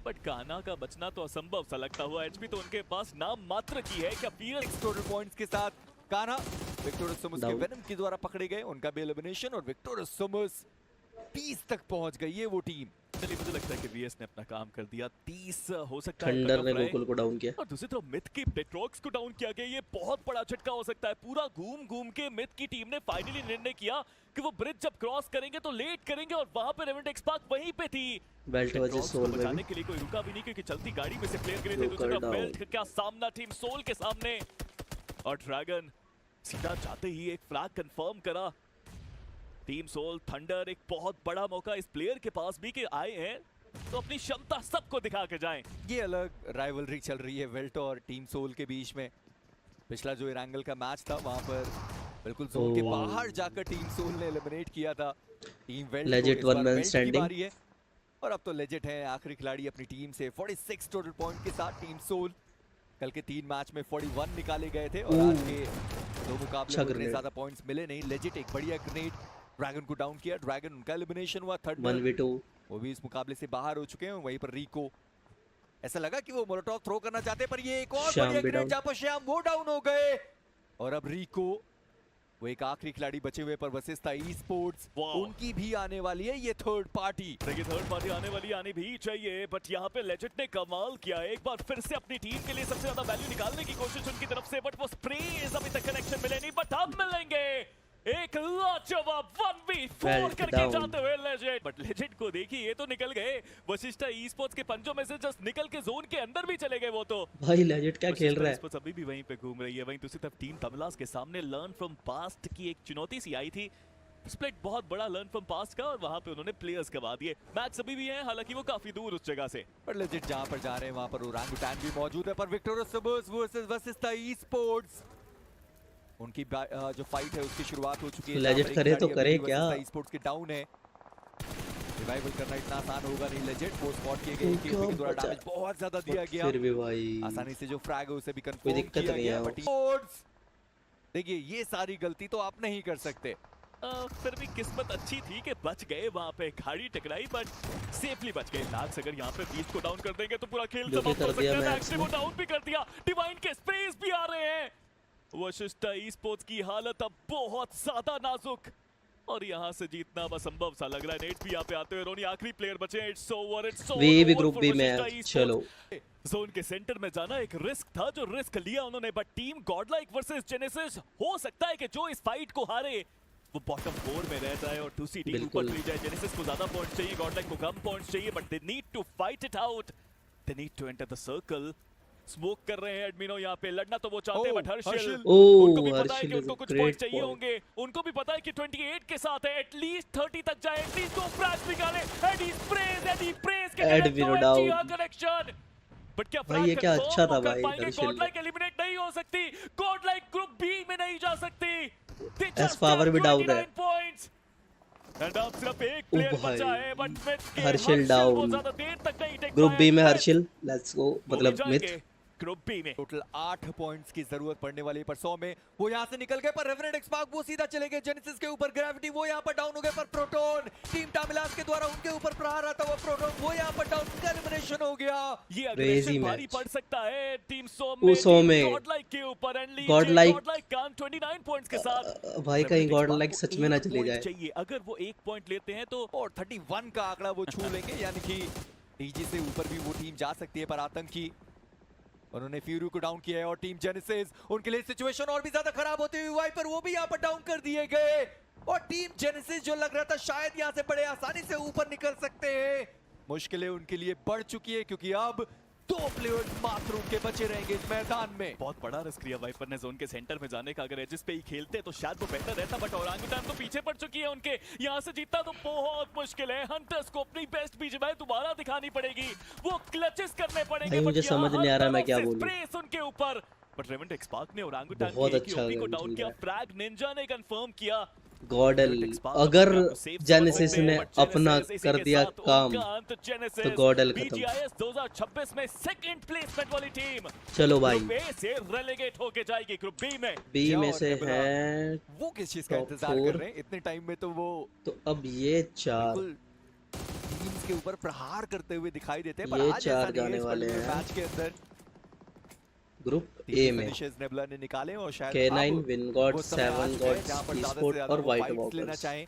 बट कान्हा का बचना तो असंभव सा लगता हुआ। एचपी तो उनके पास नाम मात्र की है। क्या पीएस टोटल पॉइंट्स के साथ कान्हा विक्टोरियस समर्स के वेनम के द्वारा पकड़े गए, उनका भी एलिमिनेशन, और विक्टोरियस समर्स 30 तक पहुंच गई है वो टीम। चलिए, मुझे लगता है कि वीएस ने अपना काम कर दिया। 30 हो सकता है थंडर ने गोकुल को डाउन किया, और दूसरी तरफ मिथ की पेट्रोक्स को डाउन किया गया। ये बहुत बड़ा झटका हो सकता है। पूरा घूम घूम के मिथ की टीम ने फाइनली निर्णय किया कि वो ब्रिज जब क्रॉस करेंगे तो लेट करेंगे, और वहां पे रेवेंट एक्सपार्क वहीं पे थी। बेल्ट वजह सोल में बचाने के लिए कोई रुका भी नहीं, क्योंकि चलती गाड़ी में से प्लेयर गिरे थे। दूसरी तरफ बेल्ट का सामना टीम सोल के सामने, और ड्रैगन सीधा जाते ही एक फ्लैग कंफर्म करा। टीम सोल थंडर एक बहुत बड़ा मौका इस प्लेयर के पास भी कि आए हैं तो अपनी क्षमता सबको दिखा के जाएं। ये अलग राइवलरी चल रही है वेल्ट और टीम सोल के बीच में। पिछला जो इरांगल का मैच था वहां पर बिल्कुल जोन के बाहर जाकर टीम सोल ने एलिमिनेट किया था team belt. Legit one man standing है, और अब तो लेजेट है आखिरी खिलाड़ी अपनी टीम से 46 टोटल पॉइंट के साथ। टीम सोल कल के 3 मैच में 41 निकाले गए थे, और आज के 2 मुकाबले में इतने ज्यादा पॉइंट्स मिले नहीं। लेजेट एक बढ़िया ग्रेनेड ड्रैगन को डाउन किया, ड्रैगन उनका एलिमिनेशन हुआ। थर्ड 1v2 वो भी इस मुकाबले से बाहर हो चुके हैं। वहीं पर रिको, ऐसा लगा कि वो मोलोटॉव थ्रो करना चाहते हैं, पर ये एक और बढ़िया ग्रेनेड जहां पर श्याम वो डाउन हो गए। और अब रिको वो एक आखिरी खिलाड़ी बचे हुए पर वसिस्ता ई स्पोर्ट्स, उनकी भी आने वाली है ये थर्ड पार्टी। देखिए, थर्ड पार्टी आने वाली आनी भी चाहिए, बट यहाँ पे लेजेट ने कमाल किया। एक बार फिर से अपनी टीम के लिए सबसे ज्यादा वैल्यू निकालने की कोशिश उनकी तरफ से, बट वो स्प्रेज अभी तक कनेक्शन मिले नहीं, बट अब मिलेंगे। एक लाजवाब 1v4 करके जाते हुए लेजेंड, बट लेजेंड को देखिए ये तो निकल गए वशिष्ठा ई स्पोर्ट्स के पंजों में से, जस्ट निकल के जोन के अंदर भी चले गए वो तो। भाई लेजेंड क्या खेल रहा है। अभी भी वहीं पे घूम रही है। वहीं दूसरी तरफ टीम तमिलास के सामने लर्न फ्रॉम पास्ट की एक चुनौती सी आई थी। स्प्लिट बहुत बड़ा लर्न फ्रॉम पास्ट का, और वहां पे उन्होंने प्लेयर्स गवा दिए। मैच अभी भी है, हालांकि वो काफी दूर उस जगह से, पर लेजेंड जहां पर जा रहे हैं वहां पर ओरांगुटान भी मौजूद है। पर Victores Sumus versus Vasista Esports, उनकी जो फाइट है उसकी शुरुआत हो चुकी है। लेजेंड करे तो करे क्या, ई स्पोर्ट्स के डाउन है। रिवाइवल करना इतना आसान होगा नहीं। लेजेंड वो स्पॉट किए गए कि उनके द्वारा डैमेज बहुत ज्यादा दिया गया, फिर भी भाई आसानी से जो फ्रैग है उसे भी कंफर्म कोई दिक्कत नहीं है। देखिए, ये सारी गलती तो आप नहीं कर सकते। फिर भी किस्मत अच्छी थी कि बच गए। वहां पे गाड़ी टकराई, बट सेफली बच गए। लाक्स अगर यहाँ पे बीच को डाउन कर देंगे तो पूरा खेल समाप्त हो सकता है। मैक्स ने वो डाउन भी कर दिया। डिवाइन के स्पेस भी आ रहे हैं। वशिष्ठा ई स्पोर्ट्स की हालत अब बहुत ज्यादा नाजुक, और यहाँ से जीतना अब असंभव सा लग रहा है। नेट भी यहाँ पे आते हुए रोनी आखिरी प्लेयर बचे हैं। It's over, it's over. We group B में चलो, जोन के सेंटर में जाना एक रिस्क था, जो रिस्क लिया उन्होंने, but team Godlike versus genesis, हो सकता है कि जो इस फाइट को हारे वो बॉटम 4 में रह जाए और दूसरी टीम ऊपर चली जाए। जेनेसिस को ज्यादा पॉइंट्स चाहिए, गॉडलाइक को कम पॉइंट्स चाहिए, but they need to fight it out. They need to enter the circle. Smoke कर रहे हैं एडमिनो यहाँ पे। लड़ना तो वो चाहते हैं, बट हर्षिल उनको भी पता है कि उनको कुछ पॉइंट चाहिए होंगे। उनको भी पता है कि 28 के साथ है, एटलीस्ट 30 तक जाए, एटलीस्ट 2 फ्लैश निकाले। एडी प्रेज के एडमिनो डाउन कनेक्शन, बट क्या भाई ये क्या अच्छा था भाई। गॉडलाइक एलिमिनेट नहीं हो सकती, गॉडलाइक ग्रुप बी में नहीं जा सकती। एस पावर भी डाउन है, एंड अब सिर्फ एक प्लेयर बचा है, बट हर्षिल डाउन। ज्यादा देर तक नहीं टिक ग्रुप बी में हर्षिल, लेट्स गो, मतलब मिथ ग्रुप बी में टोटल 8 पॉइंट्स की जरूरत पड़ने वाली है, पर 100 में वो यहाँ से निकल गए। पर रेवरेंट एक्सपार्क वो सीधा चले गए जेनेसिस के ऊपर। ग्रेविटी वो यहाँ पर डाउन हो गए, पर प्रोटोन टीम टामिलास के द्वारा उनके ऊपर प्रहार आता हुआ प्रोटोन वो यहाँ पर डाउन, उनका एलिमिनेशन हो गया। ये अग्रेशन भारी पड़ सकता है टीम 100 में गॉडलाइक के ऊपर। एंड गॉडलाइक काम 29 पॉइंट्स के साथ। भाई कहीं गॉडलाइक सच में ना चले जाए। चाहिए अगर वो 1 पॉइंट लेते हैं तो, और 31 का आंकड़ा वो छू लेंगे, यानी कि टीजी से ऊपर भी वो टीम जा सकती है। पर आतंकी उन्होंने फ्यूरी को डाउन किया है, और टीम जेनेसिस उनके लिए सिचुएशन और भी ज्यादा खराब होती हुई। वाइपर वो भी यहाँ पर डाउन कर दिए गए, और टीम जेनेसिस जो लग रहा था शायद यहाँ से बड़े आसानी से ऊपर निकल सकते हैं, मुश्किलें उनके लिए बढ़ चुकी है, क्योंकि अब 2 प्लेयर्स मात्र उनके बचे रहेंगे इस मैदान में। बहुत बड़ा रिस्क लिया वाइपर ने जोन के सेंटर में जाने का। अगर एजिस पे ही खेलते तो शायद वो बेहतर रहता, बट ओरांगुटान तो पीछे पड़ चुकी है उनके। यहाँ से जीतना तो बहुत मुश्किल है। हंटर्स को अपनी बेस्ट बीजीएमआई दोबारा दिखानी पड़ेगी, वो क्लचेस करने पड़ेंगे। मुझे समझ नहीं आ रहा मैं क्या बोलूं। स्प्रेस उनके ऊपर, बट रेवेंट एक्सपार्क ने ओरांगुटान बहुत की अच्छा ओपी को डाउन किया। फ्रैग निंजा ने कंफर्म किया गॉडल अगर जेनेसिस ने अपना कर दिया काम तो गॉडल खत्म। 2026 में सेकंड प्लेसमेंट वाली टीम चलो भाई ग्रुप ए से रेलेगेट होके जाएगी ग्रुप बी में। बी में से और है वो किस चीज का टॉप इंतजार फोर। कर रहे हैं इतने टाइम में, तो वो तो अब ये चार बिल्कुल टीम्स के ऊपर प्रहार करते हुए दिखाई देते हैं। ये पर आज ऐसा चार नहीं है जाने इस वाले पर्टिकुलर हैं मैच के अंदर। ग्रुप तीन ए में फिनिशेस नेबुला ने निकाले और शायद K9 अब विनगॉड वो समय आ 7 चुका है गॉड्स जहां पर ज्यादा से स्पोर्ट ज्यादा और वो वाइट फाइट्स लेना वॉकर्स। चाहें।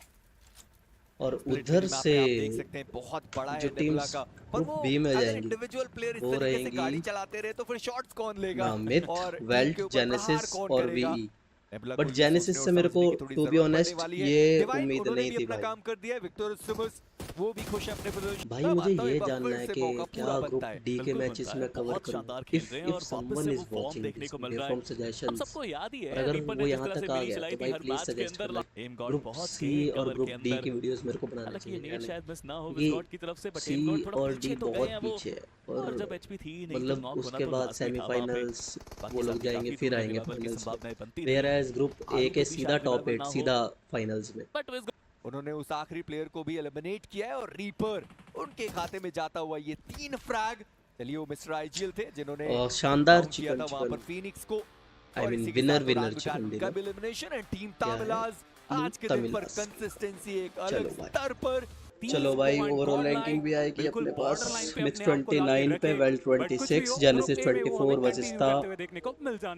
और स्प्लिट उधर मिनीमैप से में आप देख सकते हैं बहुत बड़ा जो है नेबुला टीम्स का। पर ग्रुप वो बी में अगर जाएंगी इंडिविजुअल प्लेयर इस वो तरीके से रहेंगी गाड़ी चलाते रहे तो फिर शॉट्स कौन लेगा मिथ, और टीम वेल्ट, के ऊपर प्रहार जेनेसिस कौन और करेगा। वीई। नेबुला बट को ये जेनेसिस सोचने से और मेरे को समझने की थोड़ी टू बी जरूरत पड़ने ऑनेस्ट वाली है। ये डिवाइन उम्मीद उन्होंने नहीं भी थी अपना भाई। काम कर दिया है। विक्टोरियस सिमस वो भी खुश है अपने पोजीशन। भाई मैं मुझे मानता हूं ये एक बार जानना फिर है से कि मौका क्या पूरा ग्रुप बनता है। डी के बिल्कुल मैचेस बनता है, में कवर बहुत करूं। शानदार खेल इफ रहे हैं इफ और वापस समवन से इज वो फॉर्म वाचिंग देखने दिस को मिल वीडियो रहा फ्रॉम है। हम सजेशंस सबको याद ही और है अगर रीपर वो ने जिस यहाँ तरह से तक आ मेरी गया चलाई तो थी भाई हर प्लीज मैच के सजेस्ट अंदर। करना। एम गॉड ग्रुप बहुत सी थे और कवर ग्रुप के डी अंदर। की वीडियोस मेरे को बनाना हालांकि ये चाहिए नेट यानी शायद मिस ना हो क्योंकि विस्कॉट की तरफ से, बट सी एम गॉड थोड़ा और पीछे डी तो गए बहुत हैं वो। पीछे है और और जब एचपी थी नहीं तो मतलब नॉक होना उसके तो बाद लाजमी था वहाँ पे। सेमीफाइनल्स बाकी वो लोग सब जाएंगे काफी फिर दूर आएंगे के लेवल की फाइनल्स में। संभावनाएं बनती वेयर रही एज ग्रुप ए आगे के के बीच सीधा आपके टॉप बराबर 8 ना हो। सीधा फाइनल्स में। बट विस्कॉट उन्होंने उस आखिरी प्लेयर को भी एलिमिनेट किया है और रीपर उनके खाते में जाता हुआ ये 3 फ्रैग। चलिए वो मिस्टर आईजीएल थे जिन्होंने और शानदार डाउन किया था वहां पर फिनिक्स को। आई और मीन इसी के विनर साथ विनर ओरांगुटान चिकन का डिनर भी एलिमिनेशन एंड टीम क्या है? तामिलाज टीम आज के दिन पर तमिलाज। कंसिस्टेंसी एक चलो अलग भाई। स्तर पर। चलो भाई ओवरऑल रैंकिंग भी आएगी अपने पास। मिथ 29 पे, वेल 26, जेनेसिस 24 वर्सेस था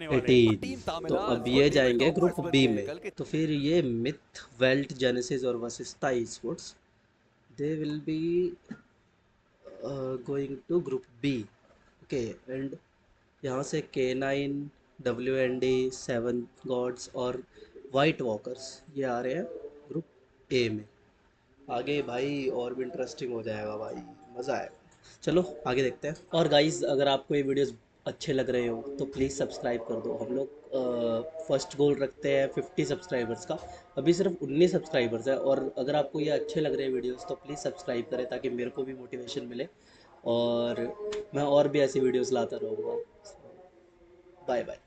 18। तो अब ये जाएंगे ग्रुप बी में। तो फिर ये मिथ, वेल्ट, जेनेसिस और वर्सेस था sports they will be going to group B. Okay and यहाँ से K9, WND, 7 गॉड्स और वाइट वॉकर्स ये आ रहे हैं ग्रुप ए में। आगे भाई और भी इंटरेस्टिंग हो जाएगा भाई, मज़ा आएगा। चलो आगे देखते हैं। और गाइस अगर आपको ये वीडियोस अच्छे लग रहे हो तो प्लीज़ सब्सक्राइब कर दो। हम लोग फर्स्ट गोल रखते हैं 50 सब्सक्राइबर्स का, अभी सिर्फ 19 सब्सक्राइबर्स है। और अगर आपको ये अच्छे लग रहे हैं वीडियोस तो प्लीज़ सब्सक्राइब करें ताकि मेरे को भी मोटिवेशन मिले और मैं और भी ऐसी वीडियोस लाता रहूँगा। Bye bye.